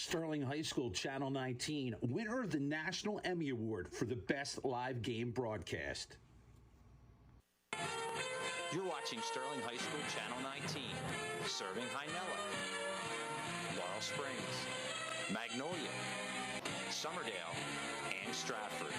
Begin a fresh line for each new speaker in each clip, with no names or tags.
Sterling High School, Channel 19, winner of the National Emmy Award for the Best Live Game Broadcast.
You're watching Sterling High School, Channel 19, serving Hynella, Laurel Springs, Magnolia, Summerdale, and Stratford.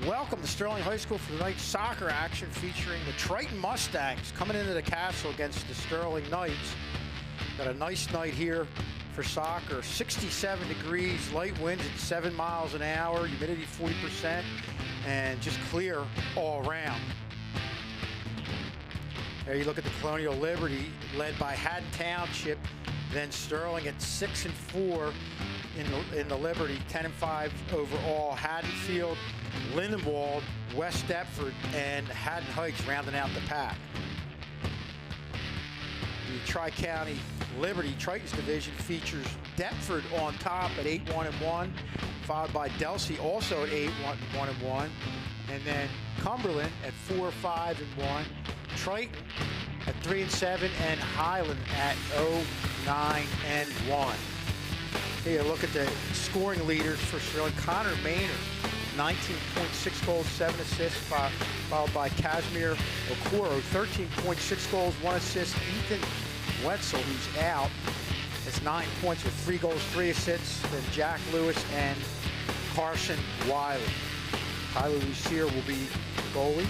Welcome to Sterling High School for tonight's soccer action featuring the Triton Mustangs coming into the castle against the Sterling Knights. Got a nice night here for soccer. 67 degrees, light winds at 7 miles an hour, humidity 40%, and just clear all around. There you look at the Colonial Liberty, led by Haddon Township, then Sterling at 6-4 in the Liberty, 10-5 overall. Haddonfield, Lindenwold, West Deptford, and Haddon Heights rounding out the pack. The Tri-County Liberty Triton's division features Deptford on top at 8-1-1, followed by Delsey also at 8-1-1, and then Cumberland at 4-5-1, Triton at 3-7, and Highland at 0-9-1. Here, look at the scoring leaders for Sterling. Connor Maynard, 19.6 goals, 7 assists, followed by Casimir Okoro, 13.6 goals, 1 assist. Ethan Wetzel, who's out, has 9 points with 3 goals, 3 assists. Then Jack Lewis and Carson Wiley. Tyler Lucier will be the goalie.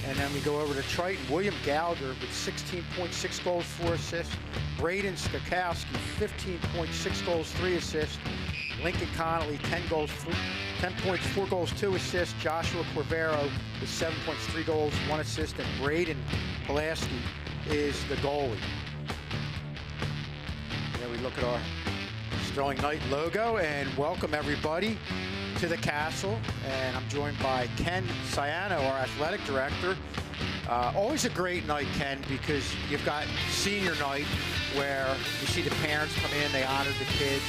And then we go over to Triton. William Gallagher with 16.6 goals, 4 assists. Braden Skakowski, 15.6 goals, 3 assists. Lincoln Connolly, 10 points, 4 goals, 2 assists. Joshua Corvero with 7.3 goals, 1 assist. And Braden Pulaski is the goalie. There we look at our Sterling Knight logo, and welcome everybody to the castle. And I'm joined by Ken Ciano, our athletic director. Always a great night, Ken, because you've got senior night where you see the parents come in, they honor the kids,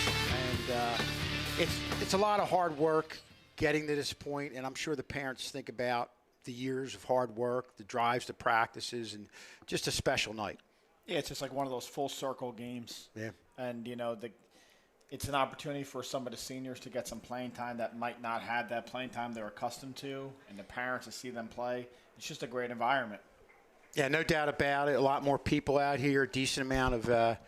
and it's a lot of hard work getting to this point, and I'm sure the parents think about the years of hard work, the drives, the practices, and just a special night.
Yeah, it's just like one of those full circle games.
Yeah.
And, you know, it's an opportunity for some of the seniors to get some playing time that might not have that playing time they're accustomed to, and the parents to see them play. It's just a great environment.
Yeah, no doubt about it. A lot more people out here. A decent amount of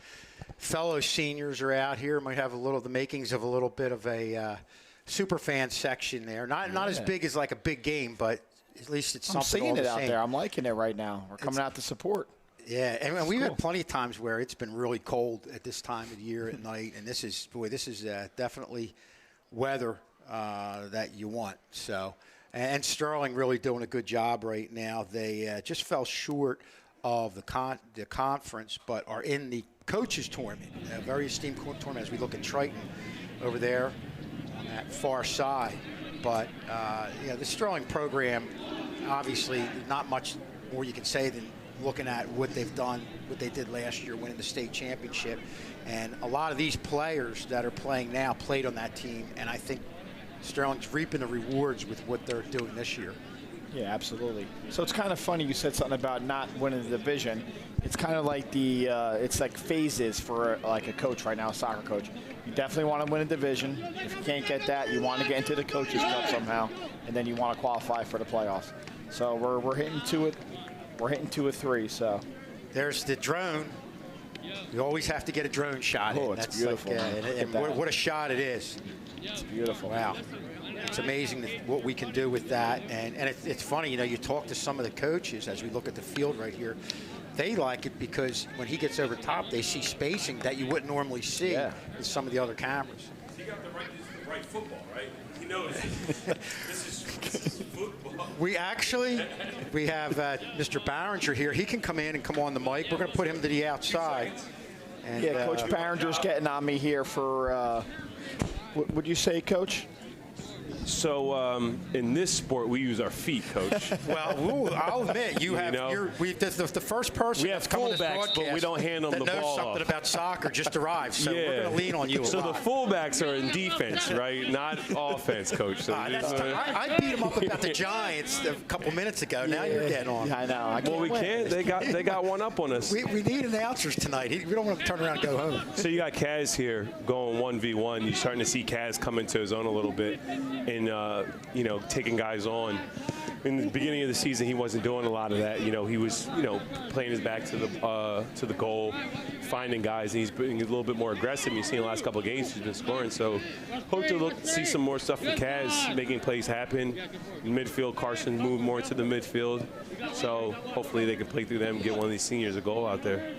fellow seniors are out here. Might have the makings of a little bit of a super fan section there. Not as big as like a big game, but at least it's something.
I'm seeing it out there. I'm liking it right now. We're coming out to support.
Yeah, and we've had plenty of times where it's been really cold at this time of the year at night, and this is definitely weather that you want. So, and Sterling really doing a good job right now. They just fell short of the conference, but are in the coaches tournament, a very esteemed tournament. As we look at Triton over there on that far side, but the Sterling program, obviously, not much more you can say than looking at what they've done, what they did last year, winning the state championship. And a lot of these players that are playing now played on that team, and I think Sterling's reaping the rewards with what they're doing this year.
Yeah, absolutely. So it's kind of funny you said something about not winning the division. It's kind of like it's like phases for like a coach right now, a soccer coach. You definitely want to win a division. If you can't get that, you want to get into the Coaches Cup somehow, and then you want to qualify for the playoffs. So we're hitting 2 of 3. So
there's the drone. You always have to get a drone shot.
Oh, it's beautiful.
Like, and what a shot it is.
It's beautiful.
Wow. It's amazing what we can do with that. And it's funny, you talk to some of the coaches as we look at the field right here. They like it because when he gets over top, they see spacing that you wouldn't normally see in some of the other cameras.
He got the right football, right? He knows this is football.
We have Mr. Barringer here. He can come in and come on the mic. We're going to put him to the outside. And,
Coach Barringer's getting on me here for, what would you say, Coach?
So in this sport, we use our feet, Coach.
Well, I'll admit the first person that's come on this broadcast
but we don't hand them
that
the
knows
ball
something
off.
about soccer just arrived. So we're going to lean on you a
So
lot.
the fullbacks are in defense, right? Not offense, Coach. So
I beat him up about the Giants a couple minutes ago. Now you're getting on.
I know.
Well, we can't. They got one up on us.
We need announcers tonight. We don't want to turn around and go home.
So you got Kaz here going 1v1. You're starting to see Kaz come into his own a little bit and, taking guys on. In the beginning of the season, he wasn't doing a lot of that. He was, playing his back to the goal, finding guys, and he's being a little bit more aggressive. You've seen the last couple of games he's been scoring. So hope to see some more stuff from Kaz, making plays happen. In midfield, Carson moved more to the midfield. So hopefully they can play through them and get one of these seniors a goal out there.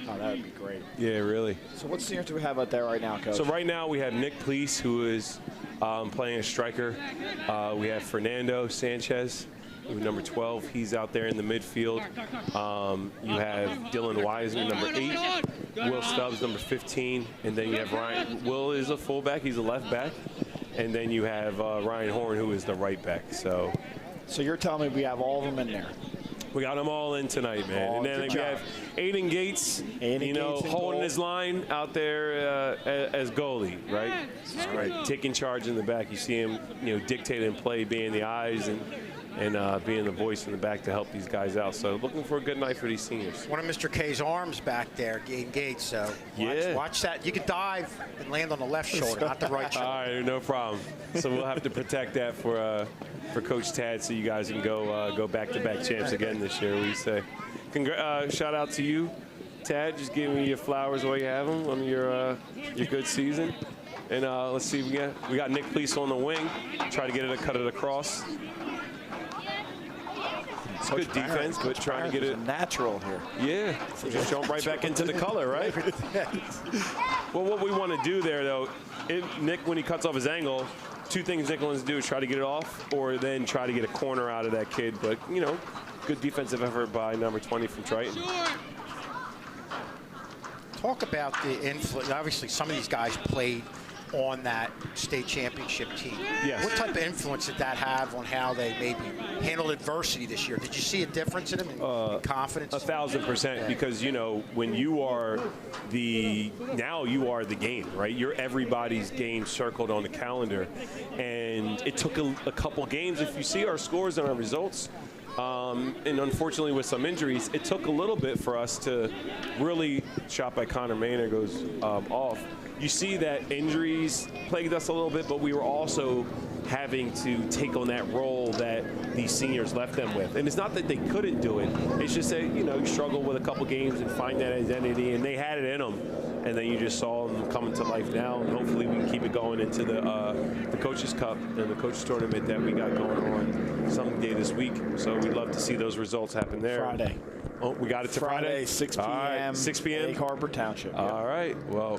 Oh, that would be great.
Yeah, really.
So what seniors do we have out there right now, Coach?
So right now we have Nick Pleece, who is playing as striker. We have Fernando Sanchez, who's number 12. He's out there in the midfield. You have Dylan Wiseman, number 8. Will Stubbs, number 15. And then you have Ryan. Will is a fullback. He's a left back. And then you have Ryan Horn, who is the right back. So
you're telling me we have all of them in there?
We got them all in tonight, man. And then we have Aiden Gates, holding his line out there as goalie, right? That's great. Taking charge in the back. You see him, dictating play, being the eyes and being the voice in the back to help these guys out. So looking for a good night for these seniors.
One of Mr. K's arms back there, Aiden Gates. So watch that. You can dive and land on the left shoulder, not the right shoulder.
All right, no problem. So we'll have to protect that for Coach Tad, so you guys can go back-to-back champs again this year. We say, shout out to you, Tad. Just giving me your flowers while you have them on your good season. And let's see, we got Nick Pleece on the wing. Try to get it, cut it across. It's good defense, but trying to get it
natural here.
Yeah, so just jump right back into the color, right? Well, what we want to do there, though, Nick, when he cuts off his angle, 2 things Nick wants to do is try to get it off or then try to get a corner out of that kid. But, good defensive effort by number 20 from Triton.
Talk about the influence. Obviously, some of these guys played on that state championship team.
Yes.
What type of influence did that have on how they maybe handled adversity this year? Did you see a difference in them in confidence?
1,000%, because when you are the game, right? You're everybody's game circled on the calendar, and it took a couple games. If you see our scores and our results, and unfortunately with some injuries, it took a little bit for us to really, shot by Connor Maynard goes off. You see that injuries plagued us a little bit, but we were also having to take on that role that these seniors left them with. And it's not that they couldn't do it. It's just that, you struggle with a couple games and find that identity, and they had it in them. And then you just saw them coming to life now, and hopefully we can keep it going into the Coaches Cup and the Coaches Tournament that we got going on someday this week. So we'd love to see those results happen there.
Friday.
Oh, we got it to Friday?
6 p.m.
Right, 6 p.m.
Egg Harbor Township.
Yeah. All right. Well,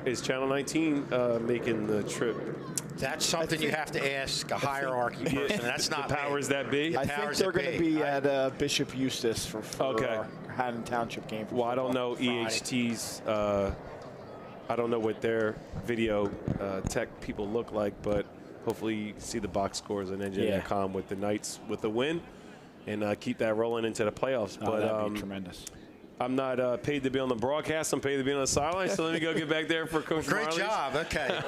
is Channel 19 making the trip?
That's something you have to ask a hierarchy person. That's not
the powers that be.
I think they're going to be at Bishop Eustace for our Haddon Township game.
Well, I don't know EHT's. I don't know what their video tech people look like, but hopefully you see the box scores on NJ.com with the Knights with the win, and keep that rolling into the playoffs.
But that'd be tremendous.
I'm not paid to be on the broadcast. I'm paid to be on the sideline. So let me go get back there for Coach
Great
Marley's.
job. Okay.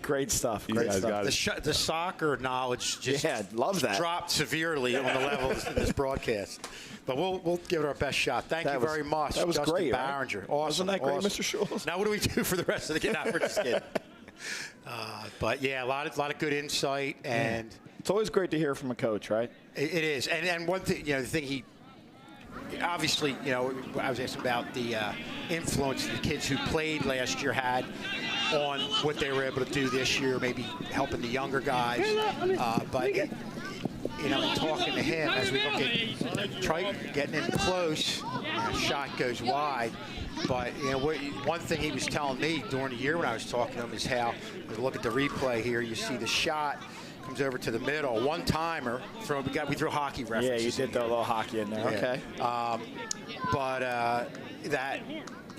Great stuff.
Great stuff.
The soccer knowledge just
love that.
dropped severely on the levels of this broadcast. But we'll give it our best shot. Thank you very much.
That was
Justin
great,
Barringer.
Right?
Awesome.
Wasn't that great,
awesome.
Mr. Schultz?
Now what do we do for the rest of the game? We're just kidding. But yeah, a lot of good insight, and
it's always great to hear from a coach, right?
It is. And one thing, the thing he obviously, I was asking about the influence the kids who played last year had on what they were able to do this year, maybe helping the younger guys. But talking to him as we look at Triton getting in close, shot goes wide. But one thing he was telling me during the year when I was talking to him is how, if you look at the replay here, you see the shot comes over to the middle, one-timer. We threw hockey references.
Yeah, you did throw a little hockey in there.
Yeah.
Okay.
But that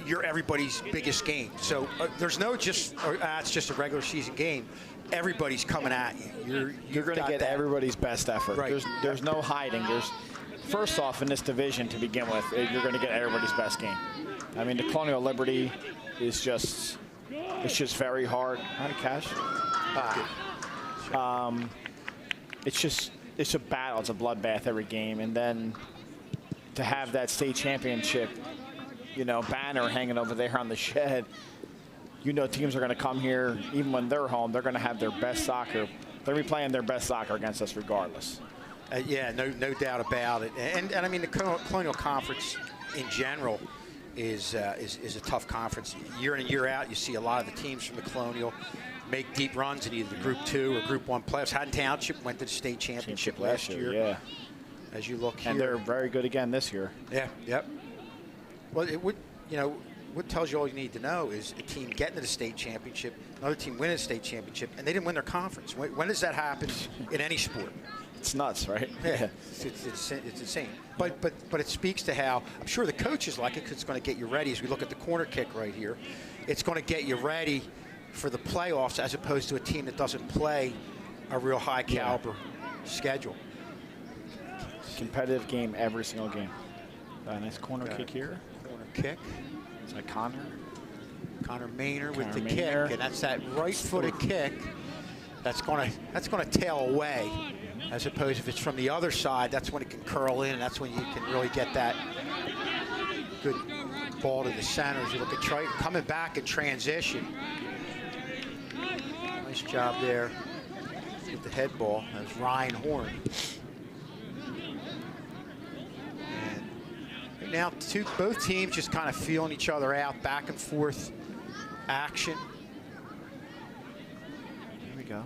you're everybody's biggest game. So there's no it's just a regular season game. Everybody's coming at you.
You're going to get everybody's best effort.
Right.
There's no hiding. First off, in this division to begin with, you're going to get everybody's best game. I mean, the Colonial Liberty is just very hard. Hi, Cash. It's a battle. It's a bloodbath every game. And then to have that state championship, banner hanging over there on the shed, teams are going to come here, even when they're home, they're going to have their best soccer. They're going to be playing their best soccer against us regardless.
No doubt about it. And I mean, the Colonial Conference in general is a tough conference. Year in and year out, you see a lot of the teams from the Colonial make deep runs in either the Group 2 or Group 1 playoffs. Haddon Township went to the state championship last year.
Yeah.
As you look here.
And they're very good again this year.
Yeah, yep. Well, it would, what tells you all you need to know is a team getting to the state championship, another team winning the state championship, and they didn't win their conference. When does that happen in any sport?
It's nuts, right?
Yeah, it's insane. But it speaks to how, I'm sure the coaches like it because it's going to get you ready. As we look at the corner kick right here, it's going to get you ready for the playoffs as opposed to a team that doesn't play a real high caliber schedule.
Competitive game every single game. Nice corner kick here.
Corner kick.
It's like Connor
Maynard with the kick, and that's that right-footed kick. That's going to tail away, as opposed if it's from the other side. That's when it can curl in, and that's when you can really get that good ball to the center. As you look at Triton coming back in transition. Nice job there with the head ball. That was Ryan Horn. And now both teams just kind of feeling each other out, back and forth action.
Here we go.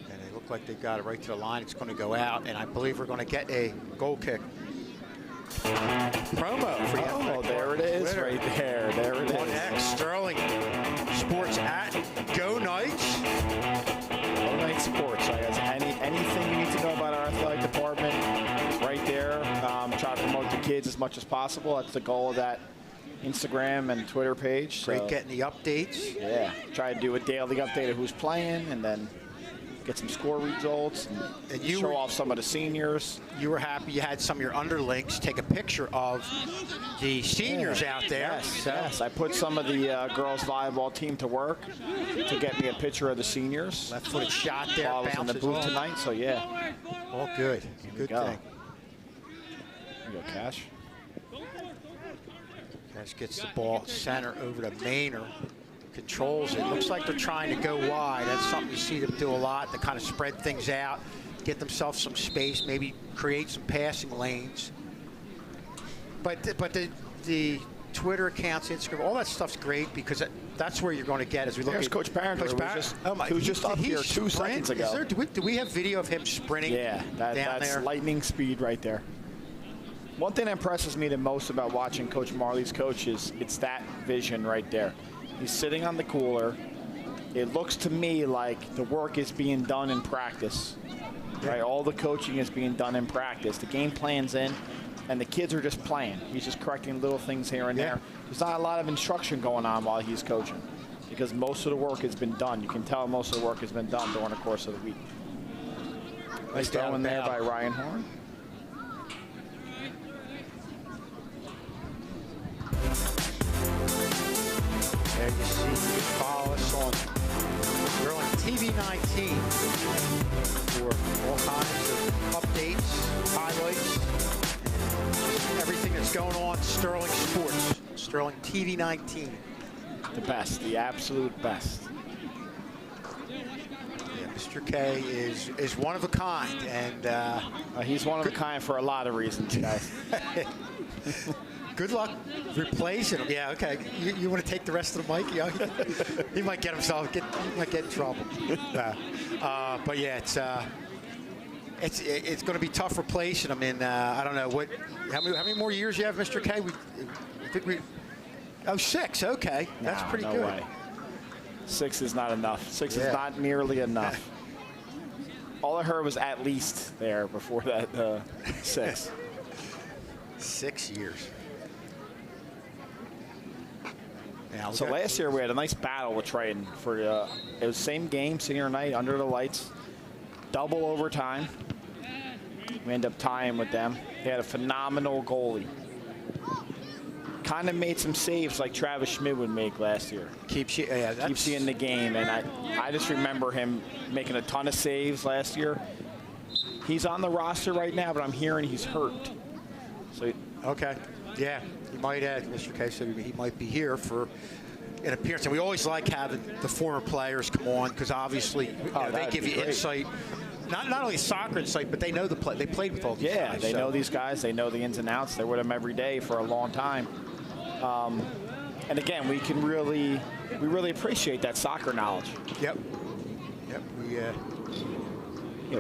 And they look like they got it right to the line. It's going to go out, and I believe we're going to get a goal kick. Promo for you.
Oh, there it is, right there. There it is.
1X Sterling Sports at Go Knights.
Go Knights Sports. So guys, anything you need to know about our athletic department, right there. Try to promote the kids as much as possible. That's the goal of that Instagram and Twitter page.
Great getting the updates.
Yeah, try to do a daily update of who's playing, and then get some score results and show off some of the seniors.
You were happy you had some of your underlings take a picture of the seniors out there.
Yes. I put some of the girls volleyball team to work to get me a picture of the seniors.
Left-footed shot there.
While I was in the booth tonight, so yeah.
All good. Good thing.
There you go, Cash.
Cash gets the ball center over to Maynard. Controls it. Looks like they're trying to go wide. That's something you see them do a lot. They kind of spread things out, get themselves some space, maybe create some passing lanes. But the Twitter accounts, Instagram, all that stuff's great because that's where you're going to get as we look at
Coach Barringer, who was just up here 2 seconds ago.
Do we have video of him sprinting?
Yeah, that's there? Lightning speed right there. One thing that impresses me the most about watching Coach Marley's coach is it's that vision right there. He's sitting on the cooler. It looks to me like the work is being done in practice. Right? All the coaching is being done in practice. The game plan's in, and the kids are just playing. He's just correcting little things here and there. There's not a lot of instruction going on while he's coaching because most of the work has been done. You can tell most of the work has been done during the course of the week. Nice throw in there by Ryan Horn.
There you see, you can follow us on Sterling TV 19 for all kinds of updates, highlights, and everything that's going on Sterling Sports. Sterling TV 19.
The best, the absolute best.
Yeah, Mr. K is one of a kind, and
He's one of a kind for a lot of reasons, guys.
good luck replacing him. Yeah, okay. You want to take the rest of the mic? Yeah, he might get himself he might get in trouble. But yeah, it's going to be tough replacing him. In I don't know how many more years you have, Mr. K? I think 6. Okay, that's pretty
no
good.
Way. 6 is not enough. 6 is not nearly enough. All I heard was at least there before that 6.
6 years. Yeah,
So last year we had a nice battle with Triton for it was same game, senior night, under the lights, double overtime. We ended up tying with them. They had a phenomenal goalie. Kind of made some saves like Travis Schmidt would make last year.
Keeps you
in the game, and I just remember him making a ton of saves last year. He's on the roster right now, but I'm hearing he's hurt. So
okay, yeah, he might add, Mr. K said he might be here for an appearance. And we always like having the former players come on because obviously they give you insight. Not only soccer insight, but they know the play. They played with all these guys.
Yeah, they know these guys. They know the ins and outs. They're with them every day for a long time. And again, we really appreciate that soccer knowledge.
Yep.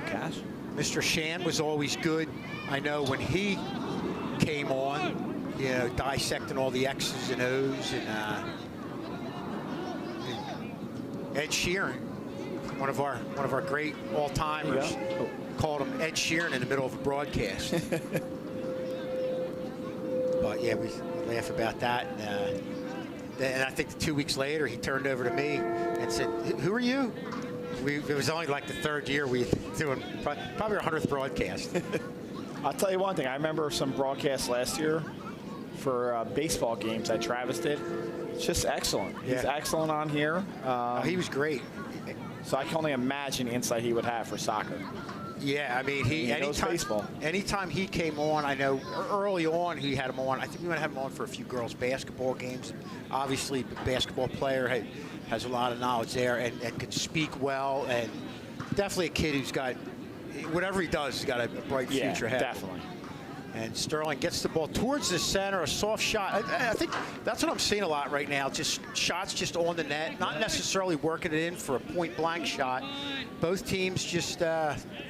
Cash.
Mr. Shan was always good. I know when he came on, dissecting all the X's and O's, and Ed Sheeran, one of our great all-timers, called him Ed Sheeran in the middle of a broadcast. But yeah, we laugh about that. And I think 2 weeks later, he turned over to me and said, "Who are you?" It was only like the 3rd year we were doing probably our 100th broadcast.
I'll tell you one thing. I remember some broadcasts last year for baseball games that Travis did. It's just excellent. He's excellent on here.
He was great.
So I can only imagine the insight he would have for soccer.
Yeah, I mean,
he knows baseball.
Anytime he came on, I know early on he had him on. I think we might have him on for a few girls' basketball games. Obviously, the basketball player has a lot of knowledge there and can speak well. And definitely a kid who's got, whatever he does, he's got a bright future ahead.
Definitely.
And Sterling gets the ball towards the center, a soft shot. I think that's what I'm seeing a lot right now, just shots just on the net, not necessarily working it in for a point-blank shot. Both teams just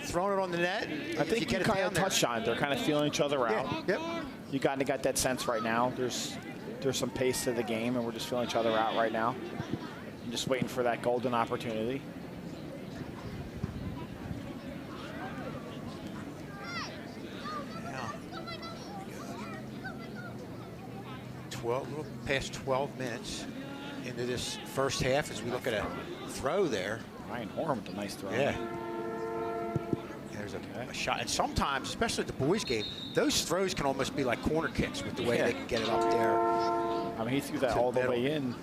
throwing it on the net.
I think you kind of touched on it. They're kind of feeling each other out.
Yep.
You kind of got that sense right now. There's some pace to the game, and we're just feeling each other out right now. I'm just waiting for that golden opportunity.
Past 12 minutes into this first half as we look at a throw there.
Ryan Horn with a nice throw.
Yeah. There's a shot. And sometimes, especially at the boys' game, those throws can almost be like corner kicks with the way they can get it up there.
I mean, he threw that all the way in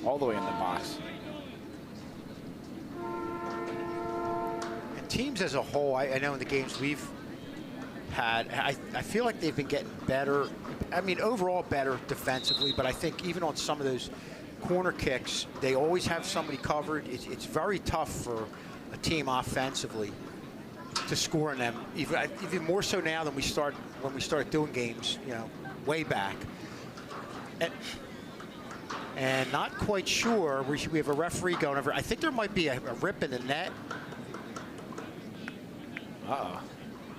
the box.
And teams as a whole, I know in the games we've had, I feel like they've been getting better. I mean, overall better defensively, but I think even on some of those corner kicks, they always have somebody covered. It's very tough for a team offensively to score on them, even more so now than when we started doing games, way back. And not quite sure. We have a referee going over. I think there might be a rip in the net.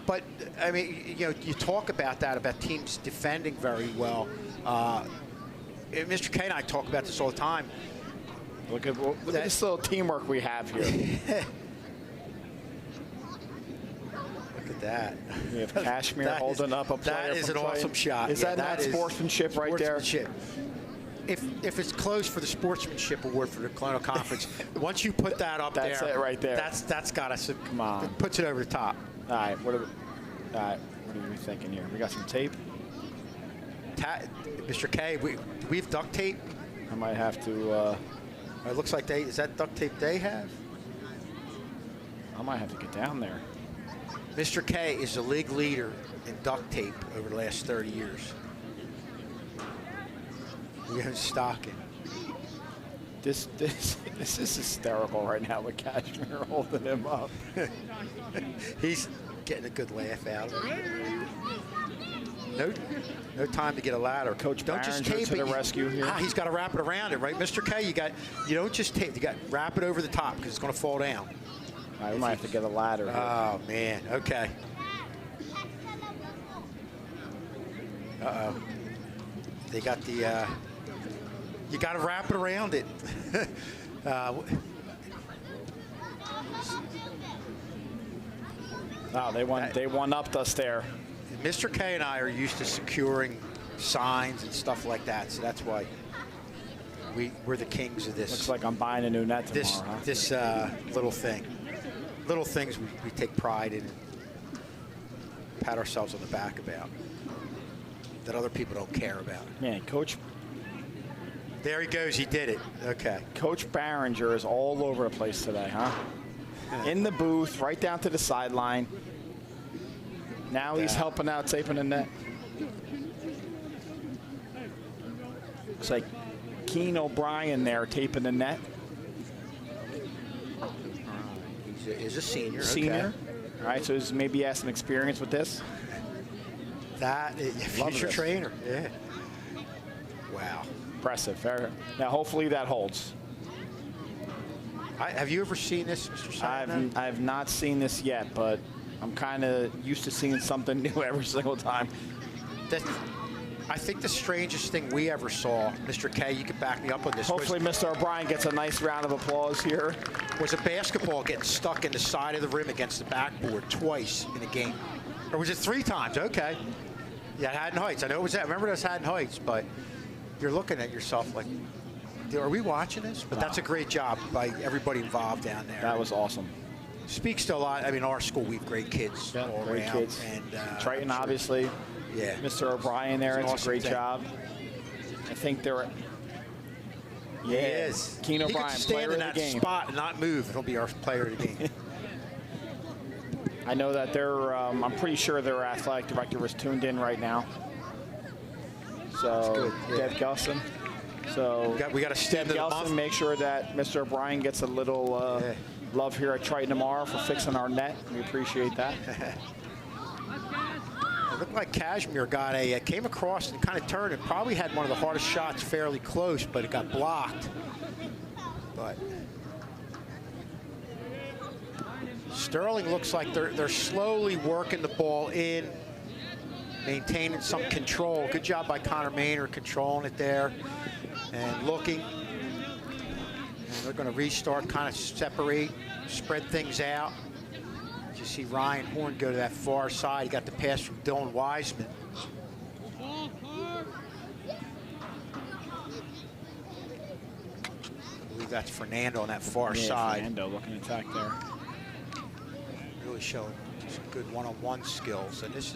But, I mean, you talk about that, about teams defending very well. Mr. K and I talk about this all the time.
Look at this little teamwork we have here.
Look at that.
We have Kashmir holding up a player.
That is an awesome shot.
Is that not sportsmanship right there?
If it's close for the sportsmanship award for the Colonial Conference, once you put that up
that's
there,
it right there.
That's got us.
Come on.
It puts it over the top.
All right, what are we thinking here? We got some tape.
Mr. K, we have duct tape.
I might have to
It looks like is that duct tape they have?
I might have to get down there.
Mr. K is the league leader in duct tape over the last 30 years. He owns Stockton.
This is hysterical right now with Cashmere holding him up.
He's getting a good laugh out of it. No time to get a ladder.
Coach
don't just
Barringer
tape
to
it.
the rescue here.
He's got to wrap it around it, right, Mr. K? You don't just tape. You got to wrap it over the top because it's going to fall down.
All right, we might have to get a ladder here.
Oh man. Okay. Uh-oh. They got the. You got to wrap it around it.
Oh, they one-upped us there.
Mr. K and I are used to securing signs and stuff like that, so that's why we're the kings of this.
Looks like I'm buying a new net tomorrow.
This little thing. Little things we take pride in and pat ourselves on the back about that other people don't care about.
Man, Coach.
There he goes. He did it. Okay.
Coach Barringer is all over the place today, huh? In the booth, right down to the sideline. Now he's helping out taping the net. Looks like Keen O'Brien there taping the net.
He's a senior.
Senior. Okay. All right, so he's maybe has some experience with this.
That is future trainer. Yeah. Wow.
Impressive. Now, hopefully that holds.
Have you ever seen this, Mr. Simon?
I've not seen this yet, but I'm kind of used to seeing something new every single time.
I think the strangest thing we ever saw, Mr. K, you could back me up on this.
Hopefully Mr. O'Brien gets a nice round of applause here.
Was a basketball getting stuck in the side of the rim against the backboard twice in a game. Or was it 3 times? Okay. Yeah, Haddon Heights. I know it was that. I remember those Haddon Heights, but you're looking at yourself like, are we watching this? But that's a great job by everybody involved down there.
That was awesome.
Speaks to a lot. I mean, our school, we have great kids all
great
around.
Kids.
And
Triton, obviously.
Yeah.
Mr. O'Brien there. It's
awesome
a great job. I think they're.
Yeah. He is.
Keen O'Brien,
he could stand in that spot and not move. He'll be our player of the game.
I know that they're. I'm pretty sure their athletic director is tuned in right now. So, Deb Gelson. So
we got to stand
Deb Gelson, make sure that Mr. O'Brien gets a little love here at Triton tomorrow for fixing our net. We appreciate that.
It looked like Cashmere got came across and kind of turned and probably had one of the hardest shots fairly close, but it got blocked. But Sterling looks like they're slowly working the ball in, maintaining some control. Good job by Connor Maynard controlling it there and looking. And they're going to restart, kind of separate, spread things out. You see Ryan Horn go to that far side. He got the pass from Dylan Wiseman. I believe that's Fernando on that far side.
Fernando looking to attack there.
Really showing some good one-on-one skills. And this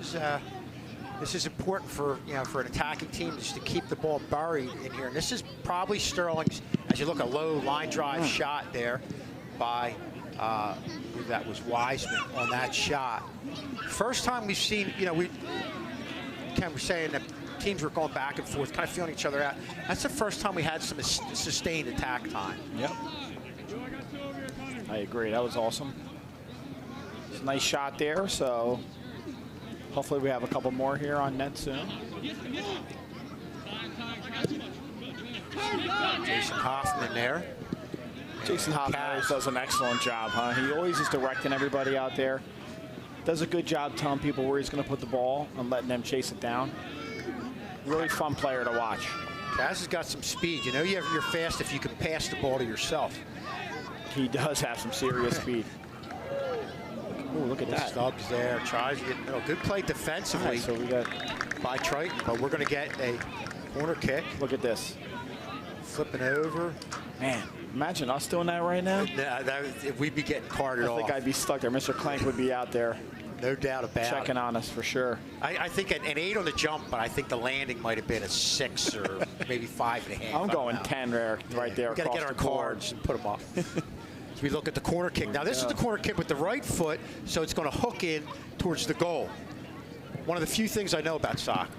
is important for for an attacking team, just to keep the ball buried in here. And this is probably Sterling's, as you look, a low line drive shot there by I believe that was Wiseman on that shot. First time we've seen, we Ken was saying that teams were going back and forth, kind of feeling each other out. That's the first time we had some sustained attack time.
Yep. I agree. That was awesome. It's a nice shot there, so hopefully we have a couple more here on net soon.
Jason Hoffman there.
Jason Hoffman always does an excellent job, huh? He always is directing everybody out there. Does a good job telling people where he's going to put the ball and letting them chase it down. Really fun player to watch.
Kaz has got some speed. You're fast if you can pass the ball to yourself.
He does have some serious speed. Ooh, look at that.
Stubbs there. Tries to get good play defensively.
Right, so we got
by Triton, but we're going to get a corner kick.
Look at this.
Flipping over.
Man, imagine us doing that right now.
We'd be getting carted off.
I think I'd be stuck there. Mr. Clank would be out there.
No doubt about it.
Checking on us for sure.
I think an 8 on the jump, but I think the landing might have been a 6 or maybe 5.5.
I'm going 10 there, right there.
We got to get our cards and put them up. So we look at the corner kick. Now this is the corner kick with the right foot, so it's going to hook in towards the goal. One of the few things I know about soccer.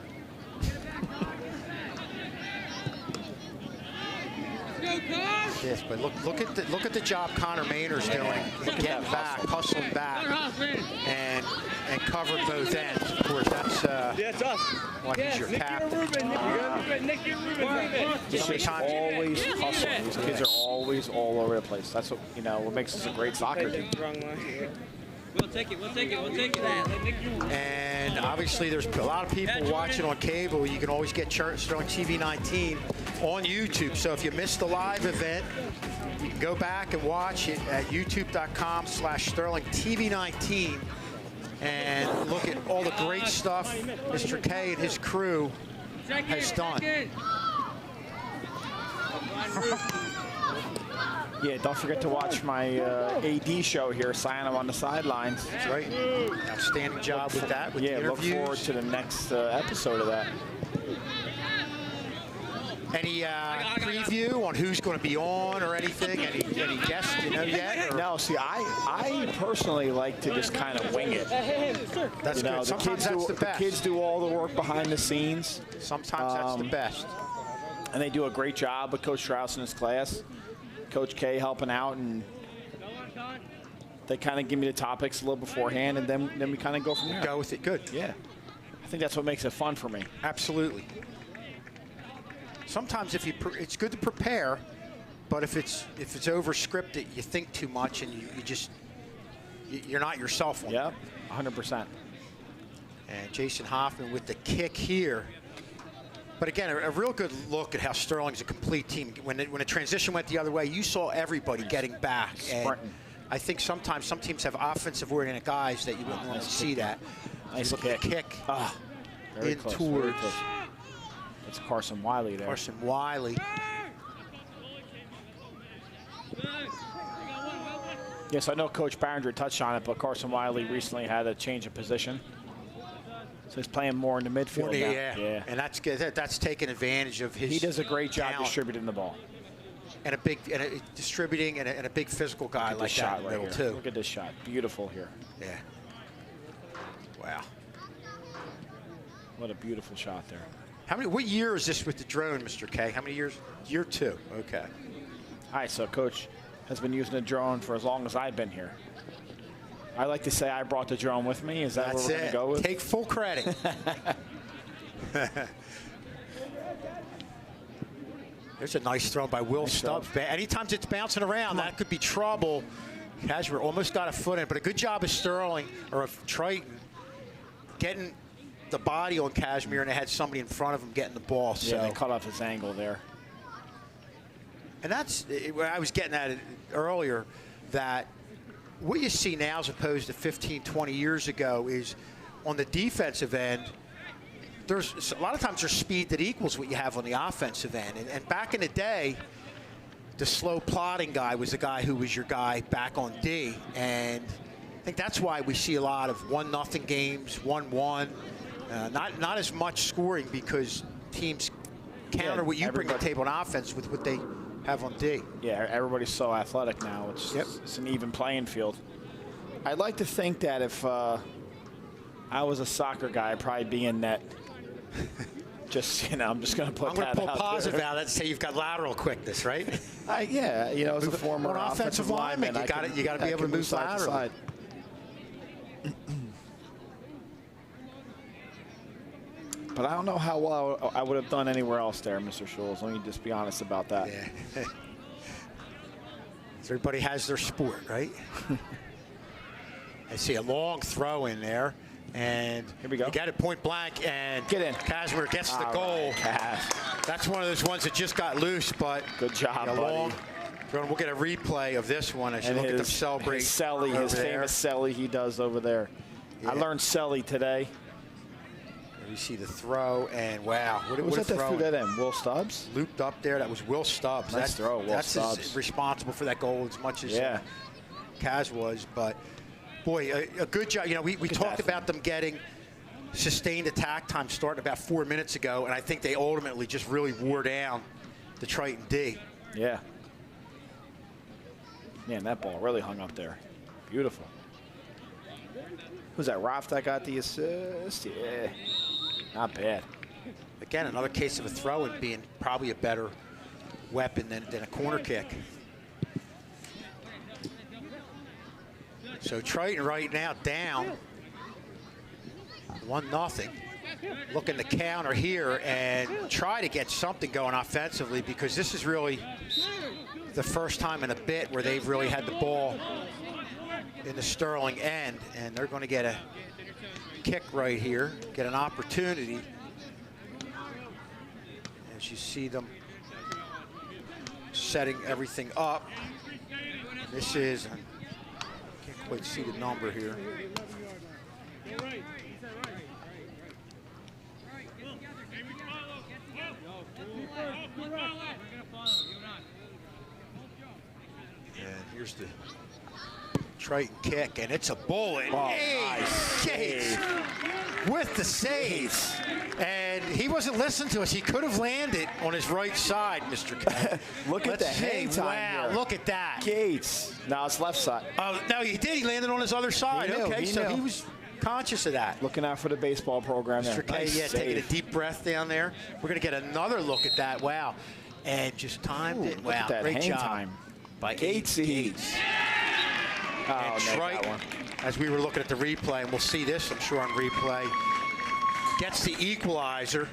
Yes, but look at the job Connor Maynard's doing, getting back, hustling back, and covering both ends. Of course, that's
us.
Well, he's your captain.
He's just always hustling. These kids are always all over the place. That's what what makes us a great soccer team.
We'll take it.
And obviously, there's a lot of people watching on cable. You can always get Sterling TV 19 on YouTube. So if you missed the live event, you can go back and watch it at youtube.com/Sterling TV 19 and look at all the great stuff Mr. K and his crew has done.
Yeah, don't forget to watch my AD show here, Cyanum on the Sidelines.
That's right. Outstanding job with that. With the
look forward to the next episode of that.
Any preview on who's going to be on or anything? Any guests yet? Or?
No, see, I personally like to just kind of wing it.
That's good. Sometimes that's the best.
The kids do all the work behind the scenes.
Sometimes that's the best.
And they do a great job with Coach Strauss and his class. Coach K helping out, and they kind of give me the topics a little beforehand, and then we kind of go from there.
Go with it. Good.
Yeah. I think that's what makes it fun for me.
Absolutely. Sometimes it's good to prepare, but if it's over scripted, you think too much and you're not yourself on it.
Yeah, 100%.
And Jason Hoffman with the kick here. But again, a real good look at how Sterling's a complete team. When the transition went the other way, you saw everybody getting back. And I think sometimes some teams have offensive-oriented guys that you wouldn't want to see that.
Nice
kick.
Very close, very close. That's Carson Wiley there.
Carson Wiley.
Yes, I know Coach Barringer touched on it, but Carson Wiley recently had a change of position. So he's playing more in the midfield now.
Yeah, and that's good. That's taking advantage of his.
He does a great job
talent.
distributing the ball.
And distributing and a big physical guy like that in the middle too.
Look at this shot, beautiful here.
Yeah. Wow.
What a beautiful shot there.
What year is this with the drone, Mr. K? How many years? Year 2. Okay.
All right, so Coach has been using the drone for as long as I've been here. I like to say I brought the drone with me. Is that what we're going to go with?
Take full credit. There's a nice throw by Will Stubbs. Anytime it's bouncing around, that could be trouble. Kashmir almost got a foot in, but a good job of Sterling, or of Triton, getting the body on Kashmir, and they had somebody in front of him getting the ball. So.
Yeah, they cut off his angle there.
And that's what I was getting at it earlier, that what you see now as opposed to 15, 20 years ago is on the defensive end, there's a lot of times there's speed that equals what you have on the offensive end. And back in the day, the slow plotting guy was the guy who was your guy back on D. And I think that's why we see a lot of 1-0 games, 1-1. Not as much scoring because teams counter what you bring to the table on offense with what they have on D.
Yeah, everybody's so athletic now. It's an even playing field. I'd like to think that if I was a soccer guy, I'd probably be in net. I'm just going to put that out there.
I'm going to pull positive out and say you've got lateral quickness, right?
Yeah, as a former
offensive lineman, you got to be able to move laterally.
But I don't know how well I would have done anywhere else there, Mr. Schultz. Let me just be honest about that.
Yeah. Everybody has their sport, right? I see a long throw in there. And
here we go.
You got it point blank, and
get in.
Kashmir gets the goal.
Right,
that's one of those ones that just got loose, but
good job, buddy.
We'll get a replay of this one as you look at them celebrate.
His famous celly he does over there. Yeah. I learned celly today.
You see the throw, and wow.
What was that that threw that in? Will Stubbs?
Looped up there. That was Will Stubbs.
Nice throw, Will Stubbs.
That's responsible for that goal as much as Kaz was, but Boy, a good job. You know, we talked about them getting sustained attack time starting about 4 minutes ago, and I think they ultimately just really wore down the Triton D.
Yeah. Man, that ball really hung up there. Beautiful. Who's that, Roth that got the assist? Yeah, not bad.
Again, another case of a throw-in being probably a better weapon than a corner kick. So Triton right now down 1-0. Looking to counter here and try to get something going offensively, because this is really the first time in a bit where they've really had the ball in the Sterling end, and they're going to get a kick right here, get an opportunity. As you see them setting everything up. This is, I can't quite see the number here. And here's the Triton kick, and it's a bullet.
Oh,
hey,
nice.
Gates with the save. And he wasn't listening to us. He could have landed on his right side, Mr. K.
Look at the hang time.
Wow,
here.
look at that.
Gates. Now it's left side.
Oh, no, he did. He landed on his other side.
He knew,
okay,
he
so
knew.
he was conscious of that.
Looking out for the baseball program there.
Mr. K,
Nice
yeah,
save.
taking a deep breath down there. We're going to get another look at that. Wow. And just timed it.
Look
Wow,
at that
great
hang
job
time.
by
Gatesy. Oh,
and
no, that
Triton,
one.
as we were looking at the replay, and we'll see this, I'm sure, on replay, gets the equalizer.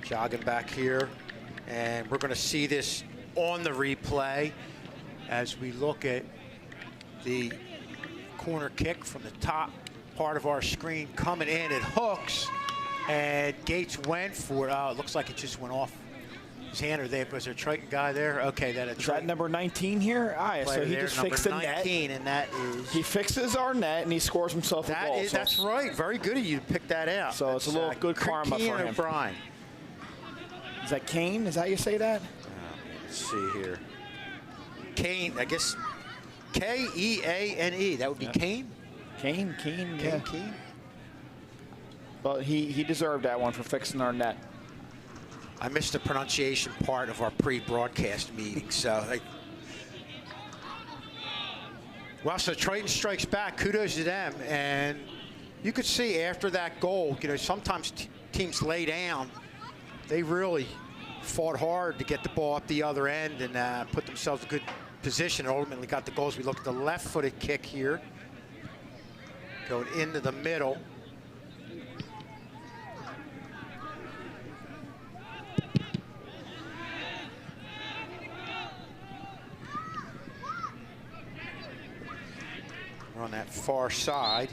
Jogging back here, and we're going to see this on the replay as we look at the corner kick from the top part of our screen coming in. It hooks, and Gates went for it. Oh, it looks like it just went off his hand. Or was there a Triton guy there? Okay, that
Is that number 19 here? Ah, yeah, so he
there,
just fixed the net.
19, and that is...
He fixes our net, and he scores himself a goal.
That's right. Very good of you to pick that out.
So it's a little good karma for him.
O'Brien.
Is that Kane? Is that how you say that?
Let's see here. Kane, I guess K-E-A-N-E. That would be Kane?
Kane, yeah.
Kane.
But he deserved that one for fixing our net.
I missed the pronunciation part of our pre-broadcast meeting, so... Well, so Triton strikes back. Kudos to them. And you could see after that goal, you know, sometimes teams lay down. They really fought hard to get the ball up the other end and put themselves in a good position, and ultimately got the goals. We look at the left-footed kick here, going into the middle. We're on that far side.